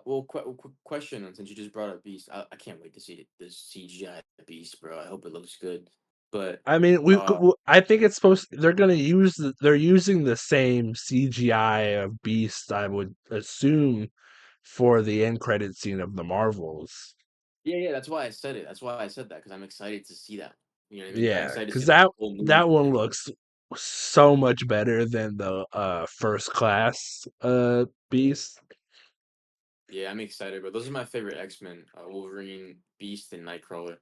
Well, quick question. Since you just brought up Beast, I can't wait to see this CGI Beast, bro. I hope it looks good. But I mean, uh, I think it's supposed. They're gonna use. They're using the same CGI of Beast. I would assume for the end credit scene of the Marvels. yeah, yeah. That's why I said it. That's why I said that because I'm excited to see that. You know what I mean? I'm Yeah, excited to because see like the whole movie that from one there. looks so much better than the first class Beast. Yeah, I'm excited. But those are my favorite X-Men: Wolverine, Beast, and Nightcrawler.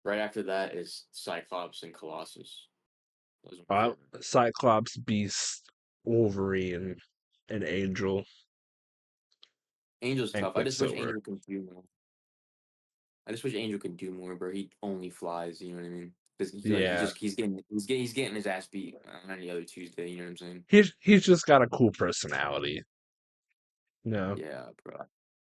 Right after that is Cyclops and Colossus. Those are my favorite. Cyclops, Beast, Wolverine, and Angel Angel's and tough. I just wish Quicksilver. Angel could do more. I just wish Angel could do more, bro. He only flies. You know what I mean? Because Yeah, he's getting his ass beat on any other Tuesday. You know what I'm saying? he's just got a cool personality. No, Yeah, bro.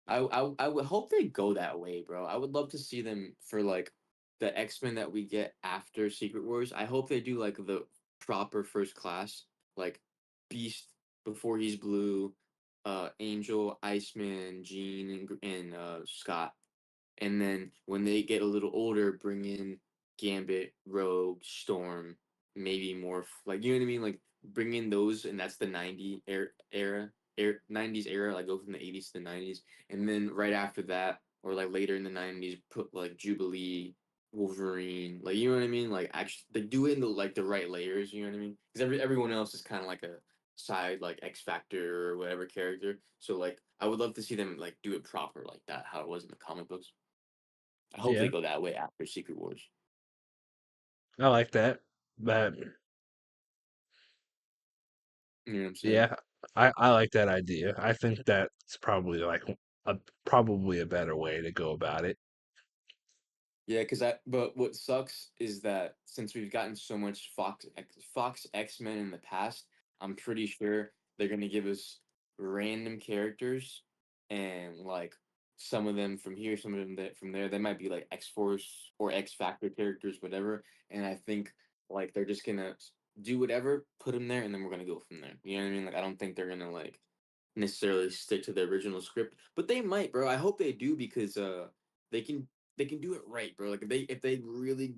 I would hope they go that way, bro. I would love to see them for like the X-Men that we get after Secret Wars. I hope they do like the proper first class, like Beast before he's blue, Angel, Iceman, Jean, and Scott. And then when they get a little older, bring in Gambit, Rogue, Storm, maybe more like you know what I mean, like bring in those, and that's the 90s era, like go from the 80s to the 90s, and then right after that, or like later in the 90s, put like Jubilee, Wolverine, like you know what I mean, like actually they do it in the like the right layers, you know what I mean, because everyone else is kind of like a side like X Factor or whatever character, so like I would love to see them like do it proper like that, how it was in the comic books. I hope they yeah, go that way after Secret Wars. I like that. But You know what I'm saying? yeah, I like that idea. I think that's probably like probably a better way to go about it. Yeah, but what sucks is that since we've gotten so much Fox X-Men in the past, I'm pretty sure they're gonna give us random characters and like some of them from here, some of them from there. They might be like X-Force or X Factor characters, whatever. And I think like they're just gonna do whatever, put them there, and then we're gonna go from there. You know what I mean? Like I don't think they're gonna like necessarily stick to the original script, but they might, bro. I hope they do because they can they can do it right, bro. Like if they really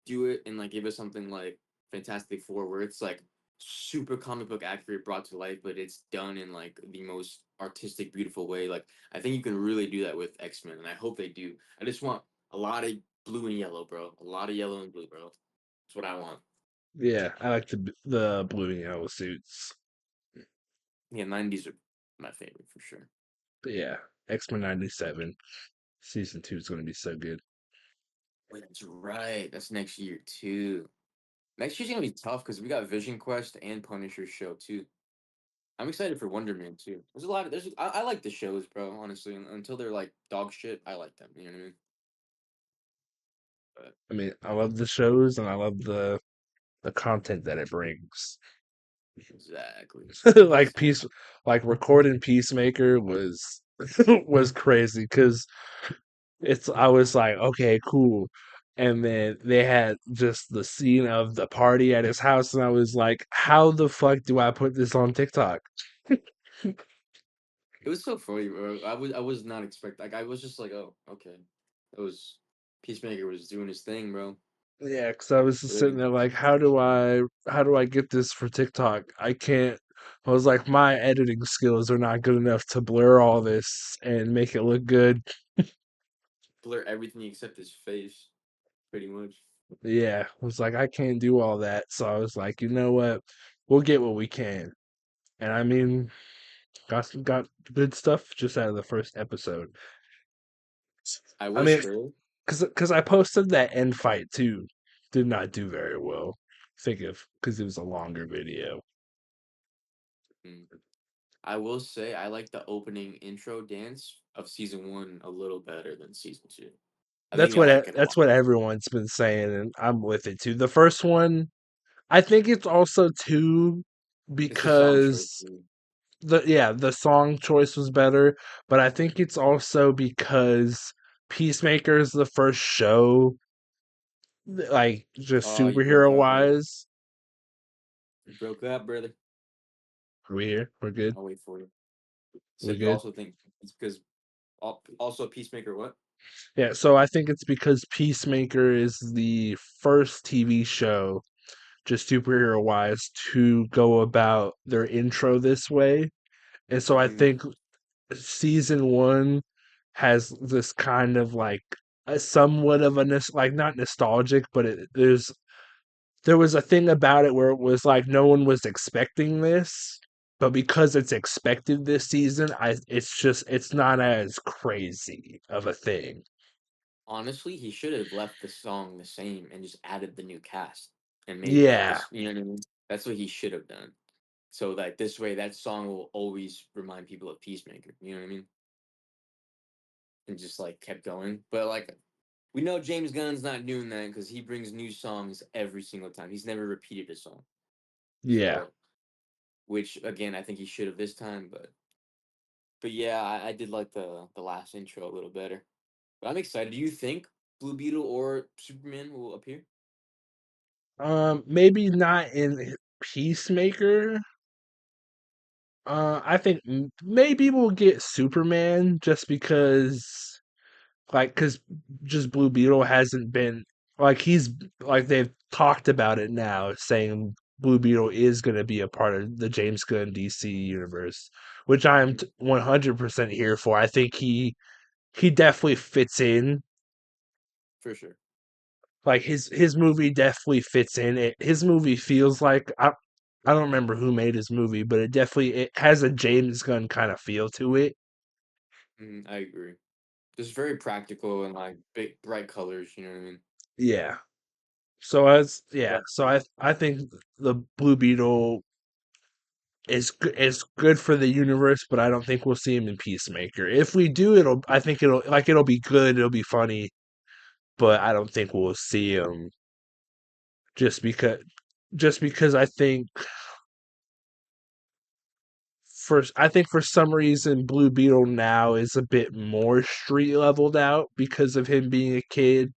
do it and like give us something like Fantastic Four where it's like super comic book accurate brought to life, but it's done in like the most artistic, beautiful way. Like I think you can really do that with X-Men, and I hope they do. I just want a lot of blue and yellow, bro. A lot of yellow and blue, bro. That's what I want. Yeah, I like the blue and yellow suits. Yeah, 90s are my favorite for sure. But yeah, X-Men 97 season 2 is going to be so good. Wait, that's right. That's next year too. Next year's gonna be tough because we got Vision Quest and Punisher show too. I'm excited for Wonder Man too. There's a lot of I like the shows, bro. Honestly, until they're like dog shit, I like them. You know what I mean? But I mean, I love the shows and I love the content that it brings. exactly, like peace exactly. like recording Peacemaker was was crazy because it's I was like, okay, cool. And then they had just the scene of the party at his house, and I was like, how the fuck do I put this on TikTok? It was so funny, bro. I was not expecting. Like I was just like, oh, okay. It was Peacemaker was doing his thing, bro. Yeah, because I was just But sitting then there like, how do I get this for TikTok? I can't. I was like, my editing skills are not good enough to blur all this and make it look good. blur everything except his face, pretty much. Yeah, I was like, I can't do all that. So I was like, you know what? We'll get what we can. And I mean, got good stuff just out of the first episode. I I will mean, say, because I posted that end fight too, did not do very well. Think of because it was a longer video. mm, I will say, I like the opening intro dance of season one a little better than season two. I think I like it a That's lot. what everyone's been saying, and I'm with it too. The first one, I think it's also too It's the song choice. because the song choice was better, but I think it's also because Peacemaker is the first show, like just Oh, you broke superhero up, brother. wise. You broke up, brother. Are we here? We're good. I'll wait for you. So We you good? also think it's because also Peacemaker what? Yeah, so I think it's because Peacemaker is the first TV show, just superhero wise, to go about their intro this way. And so I Mm, think season one has this kind of like a somewhat of a like not nostalgic, but there was a thing about it where it was like no one was expecting this, but because it's expected this season, I it's not as crazy of a thing. honestly, he should have left the song the same and just added the new cast and made that Yeah, this. You know what I mean? That's what he should have done. So that this way, that song will always remind people of Peacemaker. You know what I mean? And just like kept going. But like we know James Gunn's not doing that because he brings new songs every single time. He's never repeated a song. yeah. So which again I think he should have this time, but yeah, I did like the last intro a little better. But I'm excited. Do you think Blue Beetle or Superman will appear? Maybe not in Peacemaker. I think maybe we'll get Superman just because, because just Blue Beetle hasn't been like they've talked about it now, saying Blue Beetle is going to be a part of the James Gunn DC universe, which I'm Mm, 100% here for. I think he definitely fits in. for sure. Like his movie definitely fits in. His movie feels like I don't remember who made his movie, but it has a James Gunn kind of feel to it. I agree. Just very practical and like big bright colors. You know what I mean? Yeah. So as yeah, But so I think the Blue Beetle is good for the universe, but I don't think we'll see him in Peacemaker. If we do, I think it'll be good, it'll be funny, but I don't think we'll see him just because I think for some reason Blue Beetle now is a bit more street leveled out because of him being a kid,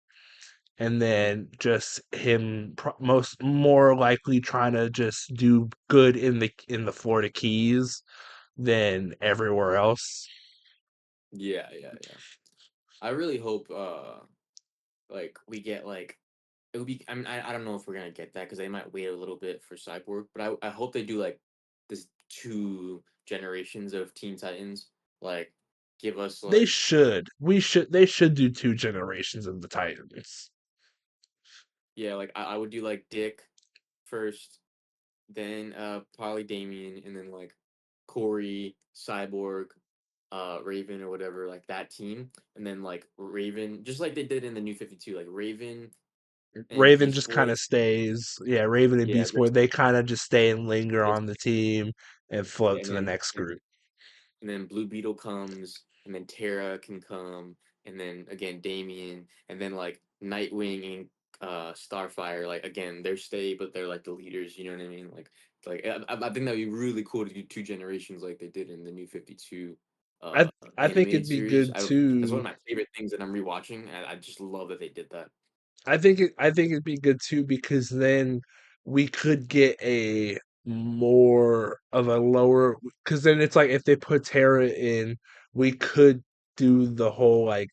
and mm, then just him most more likely trying to just do good in the Florida Keys than everywhere else. yeah, yeah, yeah. I really hope like we get like it would be. I mean, I don't know if we're gonna get that because they might wait a little bit for Cyborg, but I hope they do like this two generations of Teen Titans. Like, give us They like should. They should do two generations of the Titans. yeah, like I would do like Dick first, then probably Damien, and then like Corey, Cyborg, Raven or whatever, like that team, and then like Raven, just like they did in the New 52, like Raven and Raven Beast just kind Boy. of stays. Yeah, Raven and Yeah, Beast Boy, they kind of just stay and linger just on the team and yeah, float to the next and group. then Blue Beetle comes, and then Terra can come, and then again Damien, and then like Nightwing and Starfire, like again they're stay, but they're like the leaders. You know what I mean? Like I think that'd be really cool to do two generations like they did in the New 52 I I think animated it'd be series. good That's one too. of my favorite things that I'm rewatching. And I just love that they did that. I think it'd be good too because then we could get a more of a lower because then it's like if they put Tara in, we could do the whole like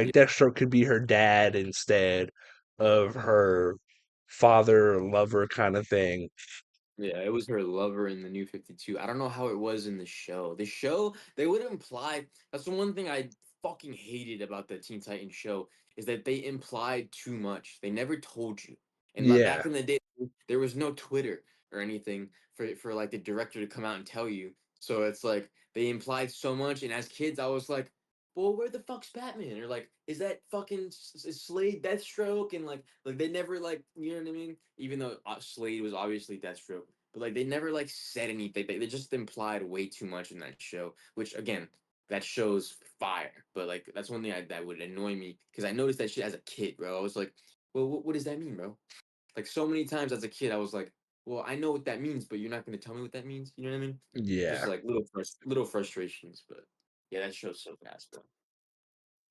Yeah, Deathstroke could be her dad instead of her father or lover kind of thing. yeah, it was her lover in the New 52. I don't know how it was in the show. The show, they would imply that's the one thing I fucking hated about the Teen Titans show is that they implied too much. They never told you. And like Yeah. back in the day, there was no Twitter or anything for like the director to come out and tell you. So it's like they implied so much, and as kids, I was like, well, where the fuck's Batman? Or like, is that fucking Slade Deathstroke? And like they never like, you know what I mean? Even though Slade was obviously Deathstroke, but like they never like said anything. They just implied way too much in that show, which again, that show's fire. But like that's one thing that would annoy me because I noticed that shit as a kid, bro. I was like, well, what does that mean, bro? Like so many times as a kid, I was like, well, I know what that means, but you're not gonna tell me what that means. You know what I mean? Just Yeah. like little frustrations, but yeah, that show's so fast, bro.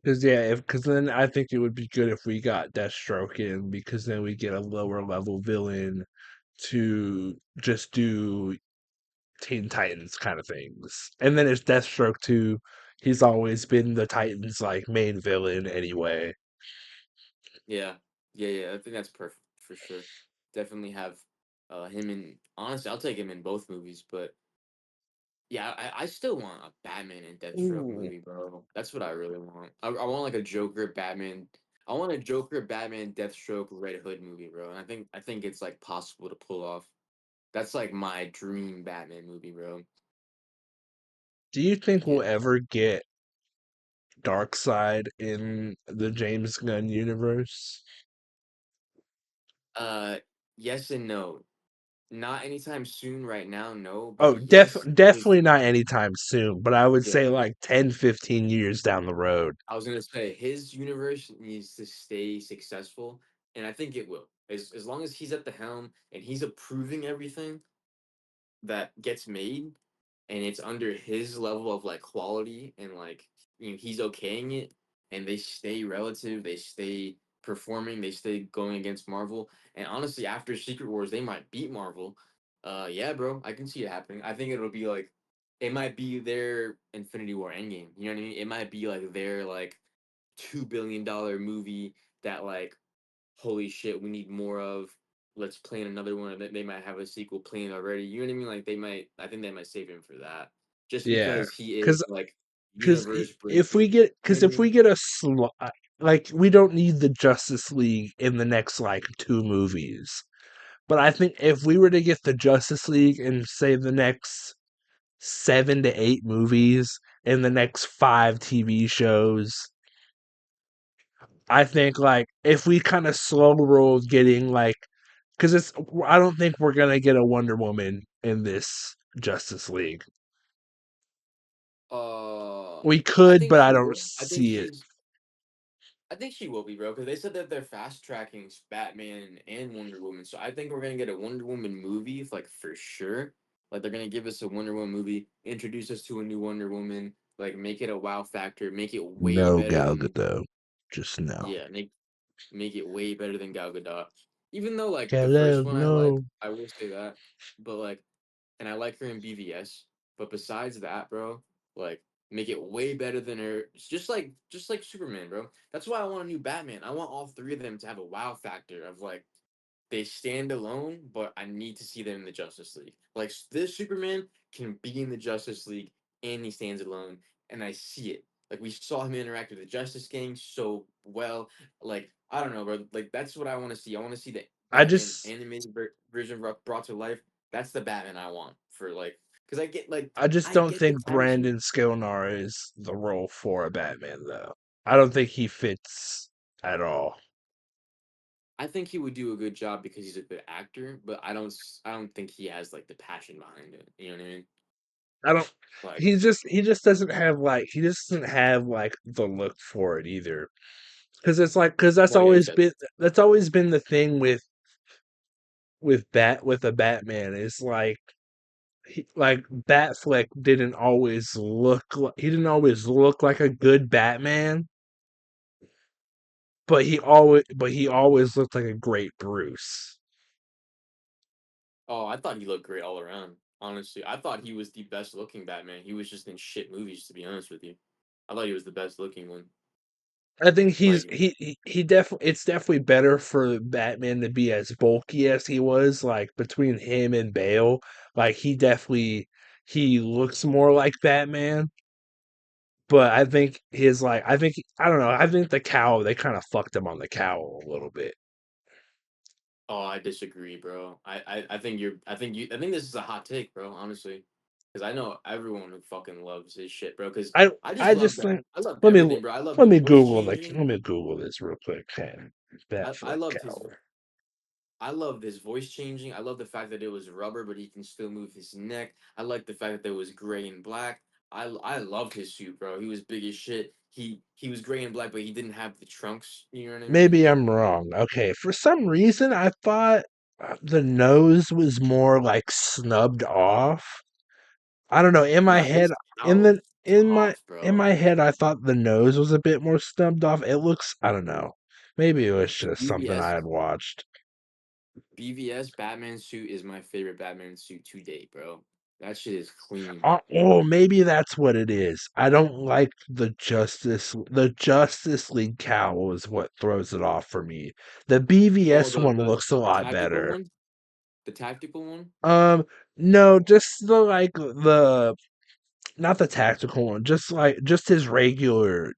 Because then I think it would be good if we got Deathstroke in because then we get a lower level villain to just do Teen Titans kind of things. And then it's Deathstroke too. He's always been the Titans like main villain anyway. Yeah, yeah. I think that's perfect for sure. Definitely have him in. Honestly, I'll take him in both movies. But yeah, I still want a Batman and Deathstroke Ooh. movie, bro. That's what I really want. I want like a Joker Batman. I want a Joker Batman Deathstroke Red Hood movie, bro. And I think it's like possible to pull off. That's like my dream Batman movie, bro. Do you think we'll Yeah. ever get Darkseid in the James Gunn universe? Uh, yes and no. Not anytime soon right now, no, but Oh, yes, because definitely not anytime soon, but I would yeah, say like 10, 15 years down the road. I was gonna say his universe needs to stay successful, and I think it will. As long as he's at the helm and he's approving everything that gets made, and it's under his level of like quality and like he's okaying it, and they stay relative, they stay performing, they stay going against Marvel, and honestly, after Secret Wars, they might beat Marvel. Yeah, bro, I can see it happening. I think it'll be like, it might be their Infinity War Endgame. You know what I mean? It might be like their like $2 billion movie that like, holy shit, we need more of. Let's plan another one. They might have a sequel planned already. You know what I mean? Like they might. I think they might save him for that, just Yeah, because he is because like because universe if breaking. we get You know because what I if we mean? get like we don't need the Justice League in the next like two movies. But I think if we were to get the Justice League in say the next 7 to 8 movies in the next 5 TV shows, I think like if we kind of slow roll getting like because it's I don't think we're gonna get a Wonder Woman in this Justice League. Uh, We I could, think but I she don't will. see it. I think she will be, bro, because they said that they're fast tracking Batman and Wonder Woman. So I think we're gonna get a Wonder Woman movie, like for sure. Like they're gonna give us a Wonder Woman movie, introduce us to a new Wonder Woman, like make it a wow factor, make it way No better Gal than Gadot, just no. yeah, make it way better than Gal Gadot. Even though like the Hello, first one I like, no. I will say that. But like, and I like her in BVS. But besides that, bro, like make it way better than her. It's just like Superman, bro. That's why I want a new Batman. I want all three of them to have a wow factor of like they stand alone, but I need to see them in the Justice League. Like this Superman can be in the Justice League and he stands alone, and I see it. Like we saw him interact with the Justice Gang so well. Like I don't know, bro. Like that's what I want to see. I want to see the I Batman just animated version brought to life. That's the Batman I want for like, because I just I don't get the think passion. Brandon Skilnar is the role for a Batman though. I don't think he fits at all. I think he would do a good job because he's a good actor, but I don't think he has like the passion behind it. You know what I mean? I don't Like, he just doesn't have like he just doesn't have like the look for it either. Cuz it's like cuz well, yeah, he does. that's always been the thing with a Batman is like Batfleck didn't always he didn't always look like a good Batman, but he always looked like a great Bruce. Oh, I thought he looked great all around. Honestly, I thought he was the best looking Batman. He was just in shit movies, to be honest with you. I thought he was the best looking one. I think Like, he definitely it's definitely better for Batman to be as bulky as he was, like between him and Bale. Like he looks more like Batman, but I think I don't know, I think the cowl they kind of fucked him on the cowl a little bit. oh, I disagree, bro. I think I think this is a hot take, bro. Honestly, because I know everyone who fucking loves his shit, bro. Because I I just I love just that. think I loved let me everything, bro. I loved his voice changing. Let me Google this real quick. I Batfleck loved his cowl. I loved his voice changing. I love the fact that it was rubber, but he can still move his neck. I like the fact that there was gray and black. I loved his suit, bro. He was big as shit. He was gray and black, but he didn't have the trunks. You know what I mean? Maybe I'm wrong. Okay, for some reason I thought the nose was more like snubbed off. I don't know. In my No, head, his cowl's tough, in bro. my head, I thought the nose was a bit more snubbed off. It looks. I don't know. Maybe it was The just something I had watched. BVS Batman suit is my favorite Batman suit to date, bro. That shit is clean. Oh, maybe that's what it is. I don't like the Justice League cowl is what throws it off for me. The Oh, BVS one looks a the lot tactical better. one, the tactical one. No, just the like the not the tactical one, just his regular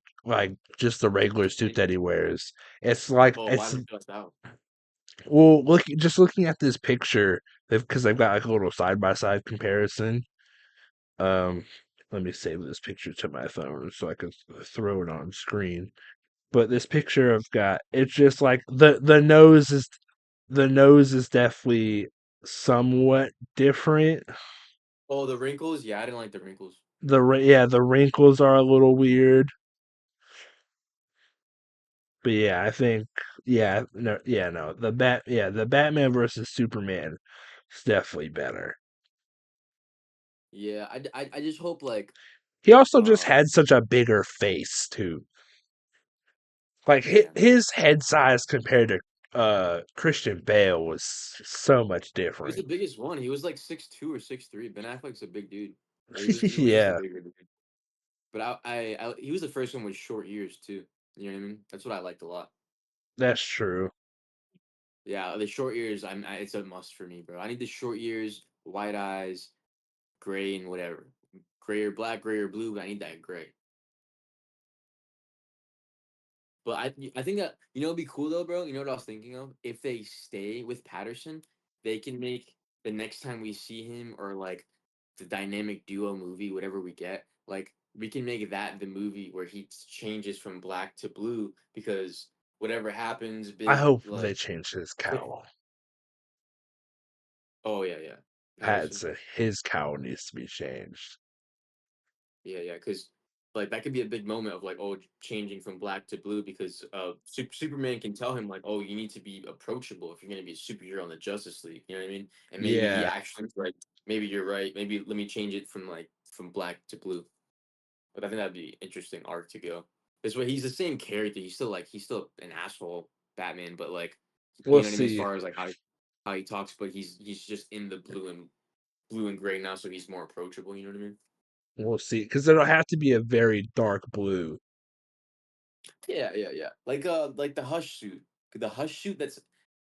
just the regular suit that he wears. It's like Oh, why it's look us out? well looking at this picture because I've got like a little side by side comparison. Um, Let me save this picture to my phone so I can throw it on screen. But this picture I've got, it's just like the nose is definitely somewhat different. Oh, the wrinkles. Yeah, I didn't like the wrinkles. Yeah, the wrinkles are a little weird. But yeah, I think no, the Batman versus Superman is definitely better. Yeah, I just hope like He also just uh had such a bigger face too. Like yeah, his head size compared to Christian Bale was so much he was the different. biggest one. He was like 6'2" or 6'3". Ben Affleck's a big dude. Or he is the Yeah, bigger dude. But he was the first one with short ears too. You know what I mean? That's what I liked a lot. that's true. Yeah, the short ears. It's a must for me, bro. I need the short ears, white eyes, gray and whatever, gray or black, gray or blue. But I need that gray. But I think that it'd be cool though, bro. You know what I was thinking of? If they stay with Patterson, they can make the next time we see him or like the dynamic duo movie, whatever we get, like we can make that the movie where he changes from black to blue because whatever happens, I big hope they like change his cliff. cowl. Oh yeah, Patterson. His cowl needs to be changed. Yeah, because like that could be a big moment of like, oh, changing from black to blue because Superman can tell him like, oh, you need to be approachable if you're gonna be a superhero in the Justice League. You know what I mean? And maybe he Yeah. actually's like, maybe you're right. Maybe let me change it from like from black to blue. But I think that'd be interesting arc to go. This way, he's the same character. He's still an asshole Batman, but like, We'll you know what I mean? As see. far as like how he talks, but he's just in the blue and gray now, so he's more approachable. You know what I mean? We'll see. Because it'll have to be a very dark blue. Yeah. Like the Hush suit. The Hush suit that's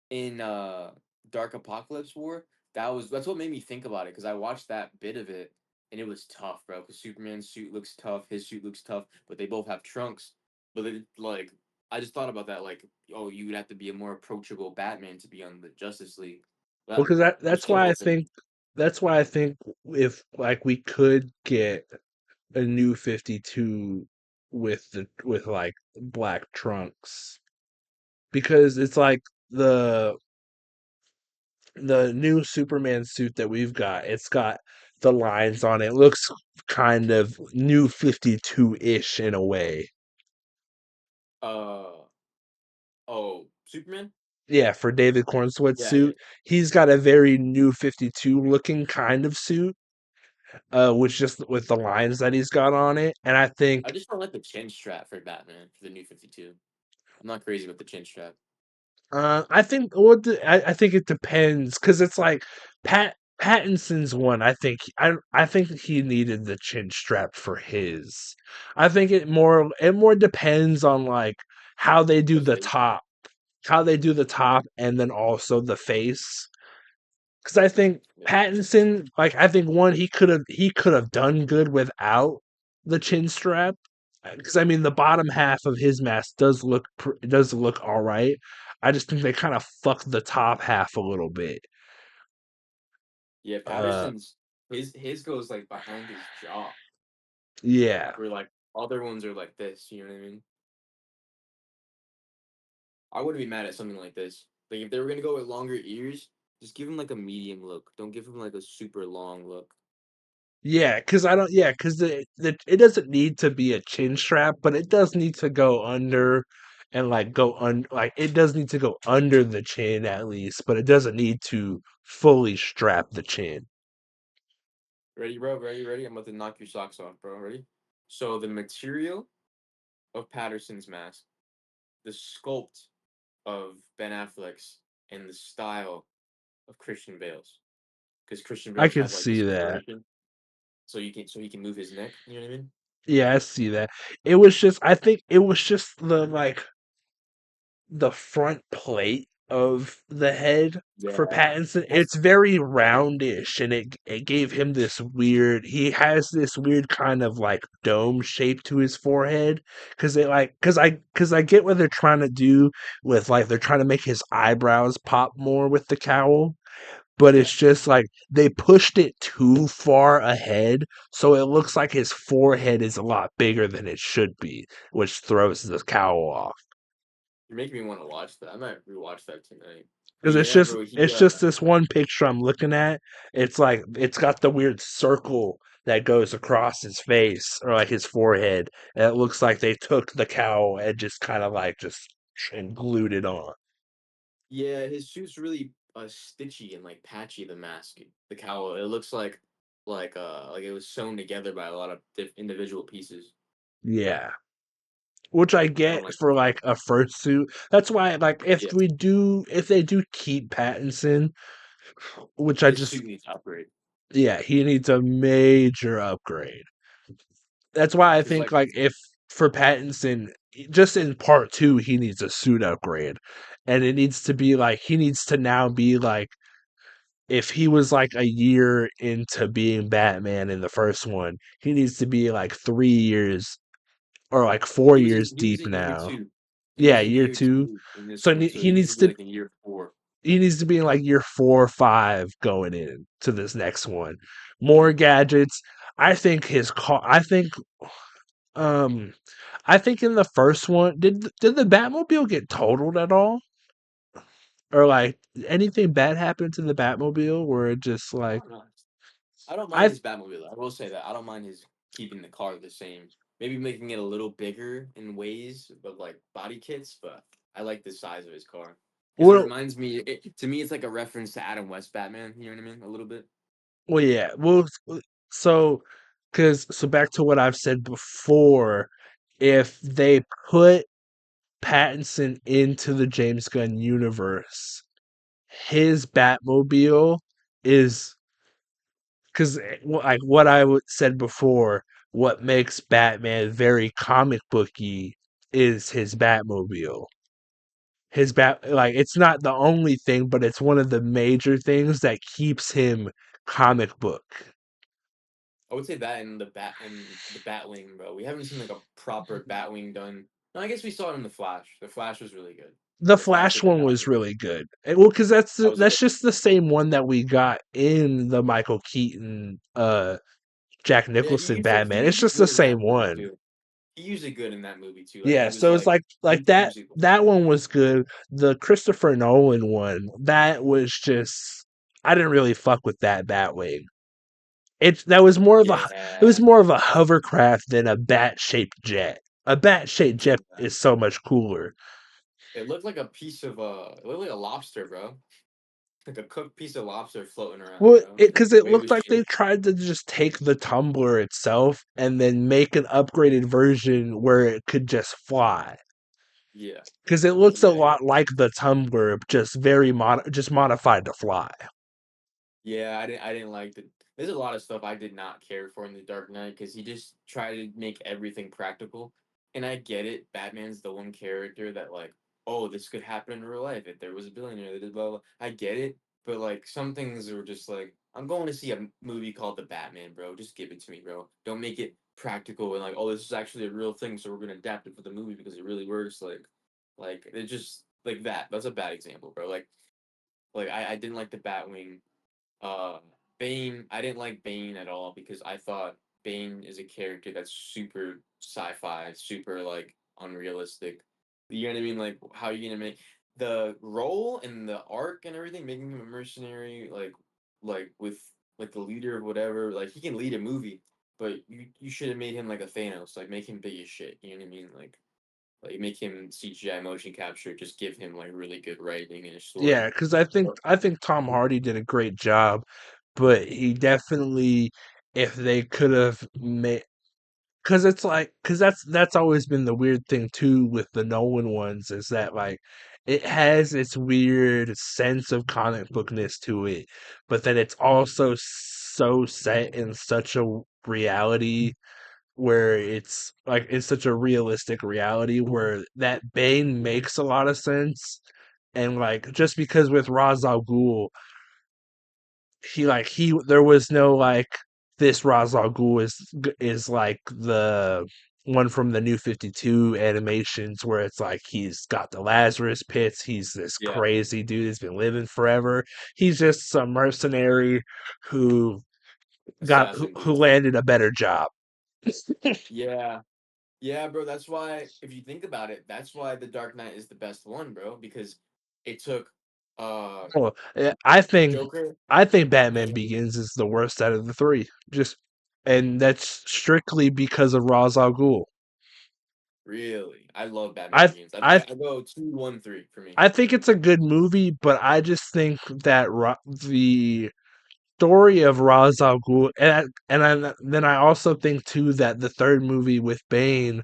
in Dark Apocalypse War. That's what made me think about it because I watched that bit of it and it was tough, bro. Because Superman's suit looks tough, his suit looks tough, but they both have trunks. But like I just thought about that, like, oh, you would have to be a more approachable Batman to be on the Justice League. Well, But because I'm still hoping. that's why I think if like we could get a new 52 with like black trunks because it's like the the new Superman suit that we've got, it's got the lines on it. It looks kind of new 52-ish in a way. Uh oh, Superman. Yeah, for David Cornsweet's Yeah. suit, he's got a very new 52 looking kind of suit, which just with the lines that he's got on it. And I I think just don't like the chin strap for Batman for the new 52. I'm not crazy with the chin strap. I think it depends because it's like Pattinson's one. I think he needed the chin strap for his. I think it more depends on like how they do The the face. top, how they do the top, and then also the face. Because I think Yeah. Pattinson, like I think one he could have done good without the chin strap. Because I mean the bottom half of his mask does look all right. I just think they kind of fucked the top half a little bit. Yeah, Uh, Patterson's his goes like behind his jaw, yeah, where like other ones are like this. You know what I mean? I wouldn't be mad at something like this. Like if they were gonna go with longer ears, just give him like a medium look. Don't give him like a super long look. yeah. Because I don't. Yeah, because it doesn't need to be a chin strap, but it does need to go under and like go under. Like it does need to go under the chin at least, but it doesn't need to fully strap the chin. Ready, bro? Ready? I'm about to knock your socks off, bro. Ready? So the material of Patterson's mask, the sculpt of Ben Affleck's, and the style of Christian Bale's, because Christian I Bale's can has like see this that. curvation. so he can move his neck. You know what I mean? Yeah, I see that. It was just I think it was just the front plate of the head for Yeah, Pattinson. that's It's very roundish, and it gave him this weird. He has this weird kind of like dome shape to his forehead because I get what they're trying to do with like they're trying to make his eyebrows pop more with the cowl. But yeah. it's just like they pushed it too far ahead, so it looks like his forehead is a lot bigger than it should be, which throws the cowl off. You're making me want to watch that. I might rewatch that tonight. But Because yeah, bro, he it's just this one picture I'm looking at. It's like it's got the weird circle that goes across his face or like his forehead, and it looks like they took the cowl and just kind of like just and glued it on. yeah, his suit's really stitchy and like patchy. The mask, the cowl, it looks like it was sewn together by a lot of individual pieces. Yeah, which I I don't get like for like a fursuit. That's why like yeah, if they do keep Pattinson, which I his just suit needs to upgrade. yeah, he needs a major upgrade. That's why I Cause think like like if for Pattinson, just in part two, he needs a suit upgrade, and it needs to be like he needs to now be like if he was like a year into being Batman in the first one, he needs to be like 3 years or like four years he was deep in year now. two. He Yeah, was in year year two. two in this So one, so he he needs needs to be to like in year four. be in like year 4 or 5 going in to this next one. More gadgets. I think his car. Um, I think in the first one, did the Batmobile get totaled at all, or like anything bad happen to the Batmobile, where it just I like don't know. I don't mind I his Batmobile. I will say that I don't mind his keeping the car the same. Maybe making it a little bigger in ways, but like body kits. But I like the size of his car because it well reminds me. To me, it's like a reference to Adam West Batman. You know what I mean? A little bit. yeah so so back to what I've said before, if they put Pattinson into the James Gunn universe, his Batmobile is because like what said before, what makes Batman very comic booky is his Batmobile. His bat like it's not the only thing, but it's one of the major things that keeps him comic book. I would say that in the Batwing, bro. We haven't seen like a proper Batwing done. No, I guess we saw it in the Flash. The Flash was really good. The The Flash Flash with the one was Batwing. really good. Well, because That was a good. that's just the same one that we got in the Michael Keaton, Jack Yeah, Nicholson he Batman. It's used it just the good in same that movie one. too. He used it good in that movie too. Like Yeah, he was so it's like like that musical. that one was good. The Christopher Nolan one, that was just I didn't really fuck with that Batwing. That was more of a it was Yeah, more of a hovercraft than a bat shaped jet. A bat shaped yeah. jet is so much cooler. It looked like a piece of it looked like a lobster, bro. Like a cooked piece of lobster floating around, Well, bro. it Like because the it way it looked was like they shaped. tried to just take the tumbler itself and then make an upgraded version where it could just fly. Yeah, Because it looks a yeah, yeah. lot like the tumbler, just just modified to fly. Yeah, I didn't like the. There's a lot of stuff I did not care for in the Dark Knight because he just tried to make everything practical, and I get it. Batman's the one character that like, oh, this could happen in real life if there was a billionaire that did blah blah. I get it, but like some things are just like, I'm going to see a movie called The Batman, bro. Just give it to me, bro. Don't make it practical and like, oh, this is actually a real thing, so we're gonna adapt it for the movie because it really works. Like it just like that. That's a bad example, bro. Like I didn't like the Batwing. uh, Bane, I didn't like Bane at all because I thought Bane is a character that's super sci-fi, super like unrealistic. You know what I mean? Like, how are you gonna make the role and the arc and everything, making him a mercenary, like with like the leader of whatever. Like, he can lead a movie, but you should have made him like a Thanos, like make him big as shit. You know what I mean? Like make him CGI motion capture. Just give him like really good writing and a story. Yeah, because I think Tom Hardy did a great job, but he definitely, if they could have made, because it's like, because that's always been the weird thing too with the Nolan ones is that like it has its weird sense of comic bookness to it, but then it's also so set in such a reality where it's like it's such a realistic reality where that Bane makes a lot of sense. And like just because with Ra's al Ghul, he there was no like this Ra's al Ghul is like the one from the New 52 animations where it's like he's got the Lazarus pits, he's this Yeah, crazy dude who's been living forever. He's just some mercenary who assassin who dude. landed a better job. Yeah, yeah, bro. That's why, if you think about it, that's why the Dark Knight is the best one, bro. Because it took Well, Joker, I think Batman Bane. Begins is the worst out of the three. Just and that's strictly because of Ra's al Ghul. Really, I love Batman I Begins. I I go 2-1-3 for me. I think it's a good movie, but I just think that the story of Ra's al Ghul, then I also think too that the third movie with Bane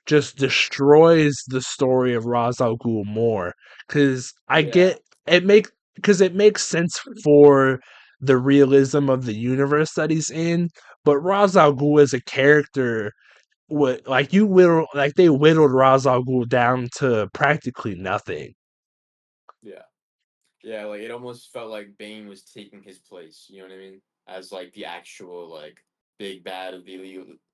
just destroys the story of Ra's al Ghul more because I Yeah, get it make because it makes sense for the realism of the universe that he's in, but Ra's al Ghul as a character, what like you whittle like they whittled Ra's al Ghul down to practically nothing. yeah, yeah. Like it almost felt like Bane was taking his place. You know what I mean? As like the actual like big bad of the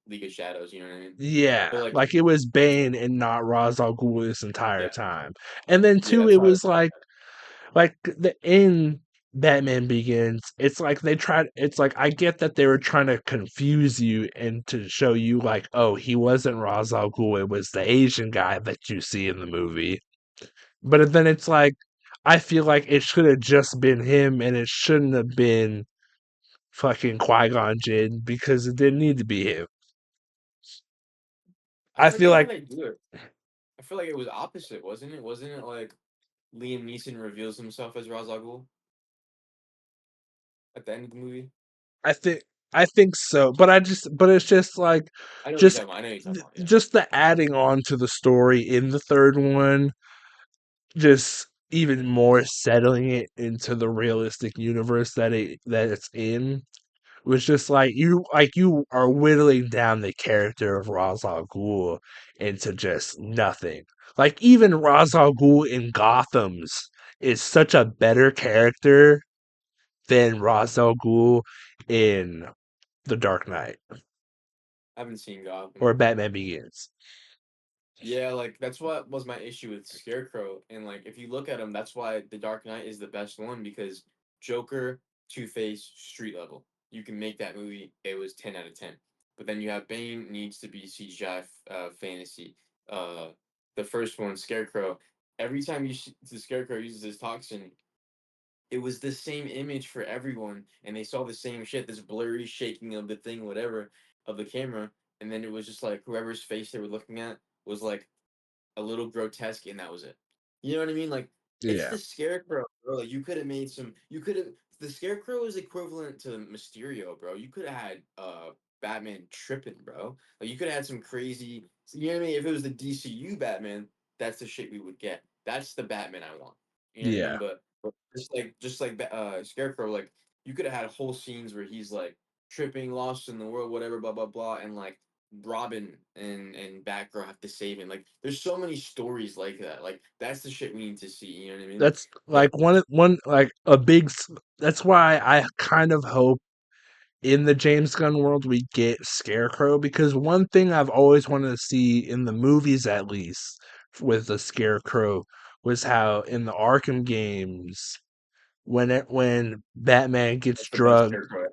League of Shadows. You know what I mean? Yeah, But like, like it was it's Bane and not Ra's al Ghul this entire yeah, time. And then yeah. two, That's it how I was felt. like the in Batman Begins, it's like they tried. It's like I get that they were trying to confuse you and to show you like, oh, he wasn't Ra's al Ghul. It was the Asian guy that you see in the movie. But then it's like I feel like it should have just been him, and it shouldn't have been fucking Qui Gon Jinn because it didn't need to be him. I I feel forget how like they do it. I feel like it was opposite, wasn't it? Wasn't it like Liam Neeson reveals himself as Ra's al Ghul at the end of the movie? I think I think so, but but it's just like I know what you're just talking about. I know what you're talking about. Yeah. just the adding on to the story in the third one, just even more settling it into the realistic universe that it's in was just like you are whittling down the character of Ra's al Ghul into just nothing. Like even Ra's al Ghul in Gotham's is such a better character than Ra's al Ghul in The Dark Knight I haven't seen Gotham. or Batman Begins. Yeah, like that's what was my issue with Scarecrow. And like if you look at him, that's why The Dark Knight is the best one because Joker, Two Face, street level. You can make that movie. It was 10 out of 10. But then you have Bane needs to be CGI fantasy. Uh, the first one, Scarecrow. Every time you see the Scarecrow uses his toxin, it was the same image for everyone, and they saw the same shit. This blurry shaking of the thing, whatever, of the camera, and then it was just like whoever's face they were looking at was like a little grotesque, and that was it. You know what I mean? Like it's Yeah. the Scarecrow, bro. Like you could have made some. You could have. The Scarecrow is equivalent to Mysterio, bro. You could have had Batman tripping, bro. Like you could have had some crazy. You know what I mean? If it was the DCU Batman, that's the shit we would get. That's the Batman I want. You know what I mean? Yeah. But just like Scarecrow, like you could have had whole scenes where he's like tripping, lost in the world, whatever, blah blah blah, and like Robin and Batgirl have to save him. Like, there's so many stories like that. Like, that's the shit we need to see. You know what I mean? That's But like one like a that's why I kind of hope in the James Gunn world we get Scarecrow because one thing I've always wanted to see in the movies at least with the Scarecrow was how in the Arkham games when Batman gets that's the best drugged, Scarecrow.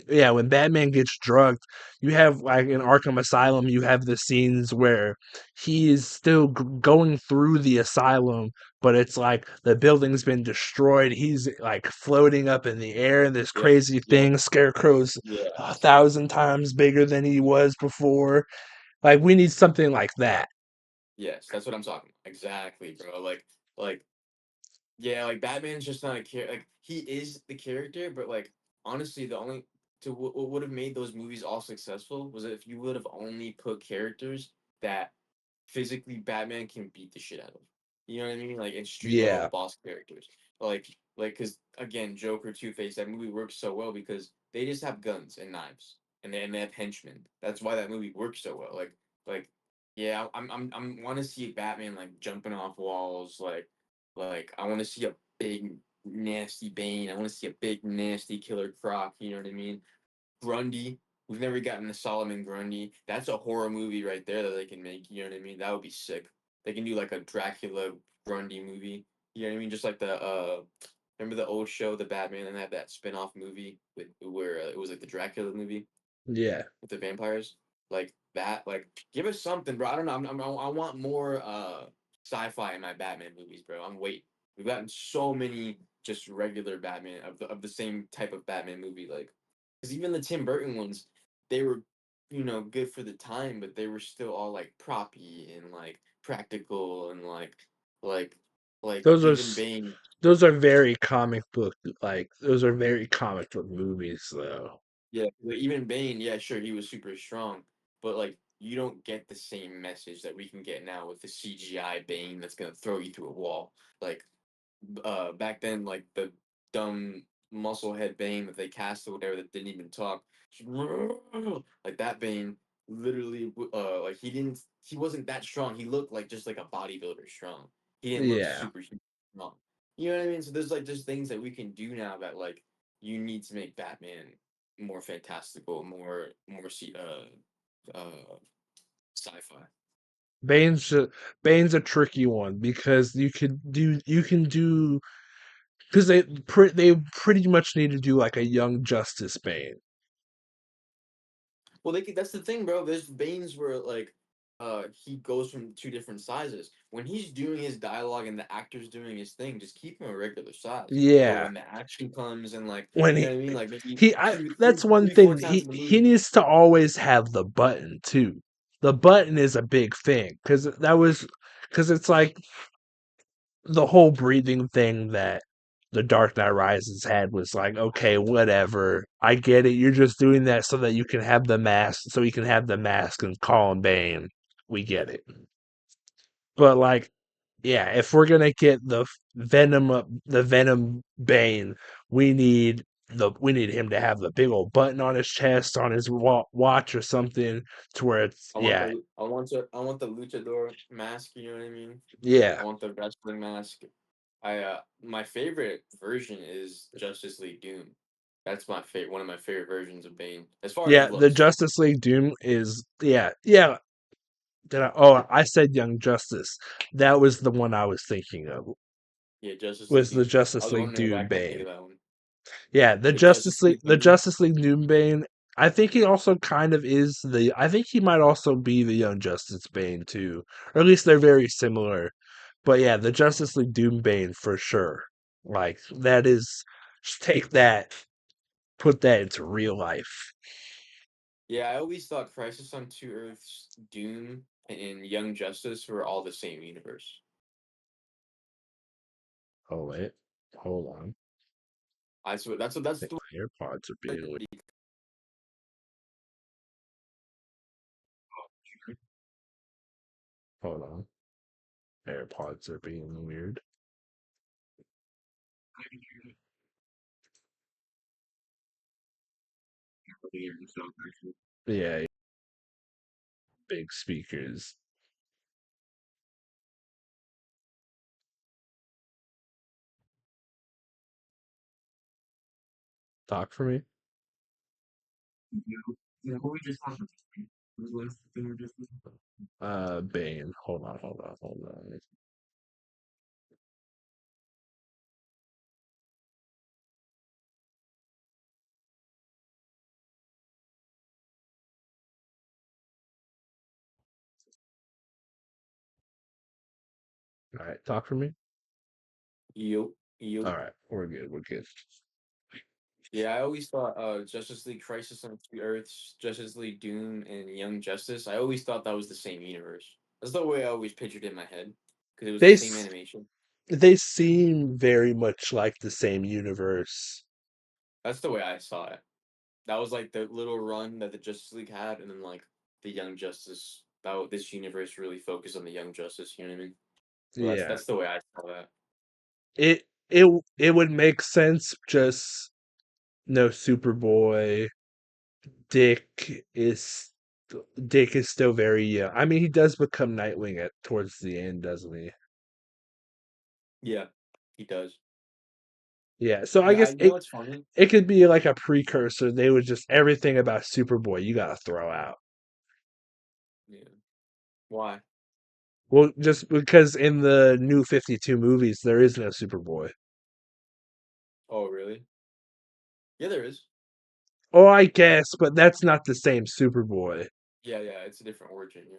yeah, when Batman gets drugged, you have like in Arkham Asylum, you have the scenes where he is still going through the asylum, but it's like the building's been destroyed. He's like floating up in the air in this Yep. crazy Yep. thing. Scarecrow's Yeah. 1,000 times bigger than he was before. Like we need something like that. Yes, that's what I'm talking. Exactly, bro. Like, yeah, like Batman's just not a character. Like, he is the character, but like, honestly, the only to what would have made those movies all successful was if you would have only put characters that physically Batman can beat the shit out of. You know what I mean? Like in street level Yeah, boss characters. Because again, Joker, Two Face, that movie works so well because they just have guns and knives, and they have henchmen. That's why that movie works so well. Like yeah, I'm want to see Batman like jumping off walls. Like I want to see a big nasty Bane. I want to see a big nasty Killer Croc. You know what I mean? Grundy. We've never gotten a Solomon Grundy. That's a horror movie right there that they can make. You know what I mean? That would be sick. They can do like a Dracula Grundy movie. You know what I mean? Just like the remember the old show, The Batman, and they had that spin-off movie with where it was like the Dracula movie yeah. with the vampires, like that. Like, give us something, bro. I don't know. I want more sci-fi in my Batman movies, bro. I'm waiting. We've gotten so many just regular Batman of the same type of Batman movie, like because even the Tim Burton ones, they were good for the time, but they were still all like proppy and like practical and like Those are even s- Bane. those are very comic book like those are very comic book movies though. Yeah, like, even Bane, yeah, sure, he was super strong, but like you don't get the same message that we can get now with the CGI Bane that's gonna throw you through a wall. Like back then, like the dumb muscle head Bane that they cast or whatever that didn't even talk, like that Bane literally like he wasn't that strong. He looked like just like a bodybuilder strong. He didn't look Yeah. super strong. You know what I mean? So there's like just things that we can do now that like you need to make Batman more fantastical, sci-fi. Bane's a, Bane's a tricky one because you can do because they pretty much need to do like a young Justice Bane. Well, that's the thing, bro. There's Bane's where like he goes from two different sizes. When he's doing his dialogue and the actor's doing his thing, just keep him a regular size. But Yeah. when the action comes and like When you know what I mean, like maybe he I two, that's three, one three, four thing times in the he movie. needs to always have the button too. The button is a big thing because it's like the whole breathing thing that the Dark Knight Rises had was like, okay, whatever. I get it. You're just doing that so that you can have the mask, so you can have the mask and call him Bane. We get it. But like, yeah, if we're gonna get the Venom Bane, we need him to have the big old button on his chest, on his watch or something, to where it's yeah, I want the luchador mask. You know what I mean? I yeah, want the wrestling mask. My favorite version is Justice League Doom. That's my favorite, one of my favorite versions of Bane, as far as yeah. The looks. Justice League Doom is yeah. Did I? Oh, I said Young Justice. That was the one I was thinking of. Yeah, Justice League Was the Doom. I Justice was League wondering why Doom I couldn't think Bane? of that one. Yeah, The Justice League The Doom. Justice League Doom Bane. I think he also kind of is the. I think he might also be the Young Justice Bane too, or at least they're very similar. But yeah, the Justice League Doom Bane for sure. Like that is just take that, put that into real life. Yeah, I always thought Crisis on Two Earths, Doom, and Young Justice were all the same universe. Oh wait, hold on. I swear I that's think the my AirPods are being weird. Hold on, AirPods are being weird. Yeah, big speakers. Talk for me. Bane. Hold on. All right, talk for me. Yo All yo. right, we're good. We're good. Yeah, I always thought Justice League Crisis on Two Earths, Justice League Doom, and Young Justice. I always thought that was the same universe. That's the way I always pictured it in my head because it was the They same s- animation. they seem very much like the same universe. That's the way I saw it. That was like the little run that the Justice League had, and then like the Young Justice. This universe really focused on the Young Justice. You know what I mean? Well, Yeah. that's the way I saw that. It would make sense, just no Superboy. Dick is Dick is still very young. I mean, he does become Nightwing at towards the end, doesn't he? Yeah, he does. Yeah, so I Yeah, guess you know what's funny? it could be like a precursor. They would just everything about Superboy you gotta throw out. Yeah. Why? Well, just because in the new 52 movies there is no Superboy. Oh, really? Yeah, there is. Oh, I guess, but that's not the same Superboy. Yeah, yeah, it's a different origin. Yeah.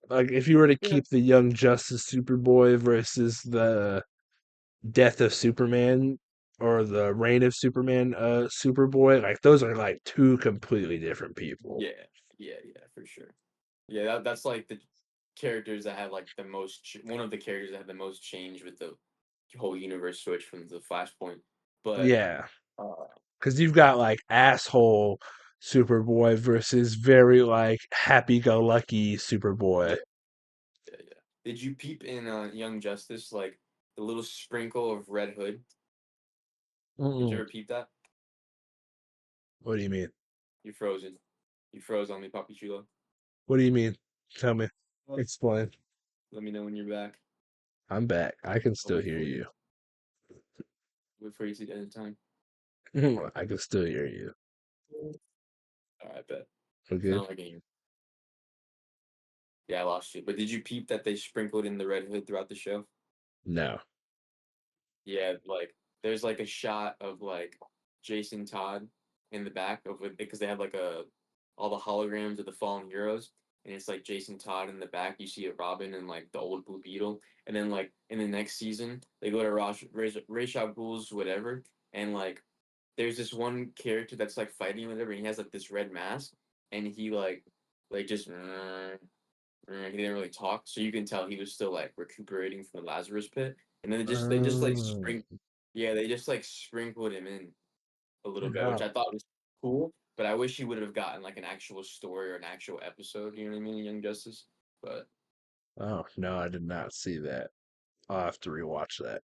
Like if you were to Yeah. keep the Young Justice Superboy versus the Death of Superman or the Reign of Superman Superboy, like those are like two completely different people. Yeah, yeah, for sure. Yeah, that's like the characters that had like the most. One of the characters that had the most change with the whole universe switch from the Flashpoint. But Yeah, uh, because you've got like asshole Superboy versus very like happy-go-lucky Superboy. yeah, yeah. Did you peep in Young Justice like the little sprinkle of Red Hood? Did you Mm-mm. ever peep that? What do you mean? You frozen. You froze on me, Papi Chulo. What do you mean? Tell me. Explain. Let me know when you're back. I'm back. I can I'll still wait hear for you. you. Wait for you to the end of time. I can still hear you. All right, bet. We're It's good? not like a Yeah, I lost you. But did you peep that they sprinkled in the Red Hood throughout the show? No. Yeah, like there's like a shot of like Jason Todd in the back of it because they have like a all the holograms of the fallen heroes, and it's like Jason Todd in the back. You see a Robin and like the old Blue Beetle, and then like in the next season they go to Ra's al Ghul's whatever, and like there's this one character that's like fighting or whatever, and he has like this red mask, and he like just he didn't really talk, so you can tell he was still like recuperating from the Lazarus pit. And then they just like Oh, yeah, they just like sprinkled him in a little bit, which no. I thought was cool. But I wish he would have gotten like an actual story or an actual episode. You know what I mean, in Young Justice. But Oh, no, I did not see that. I'll have to rewatch that.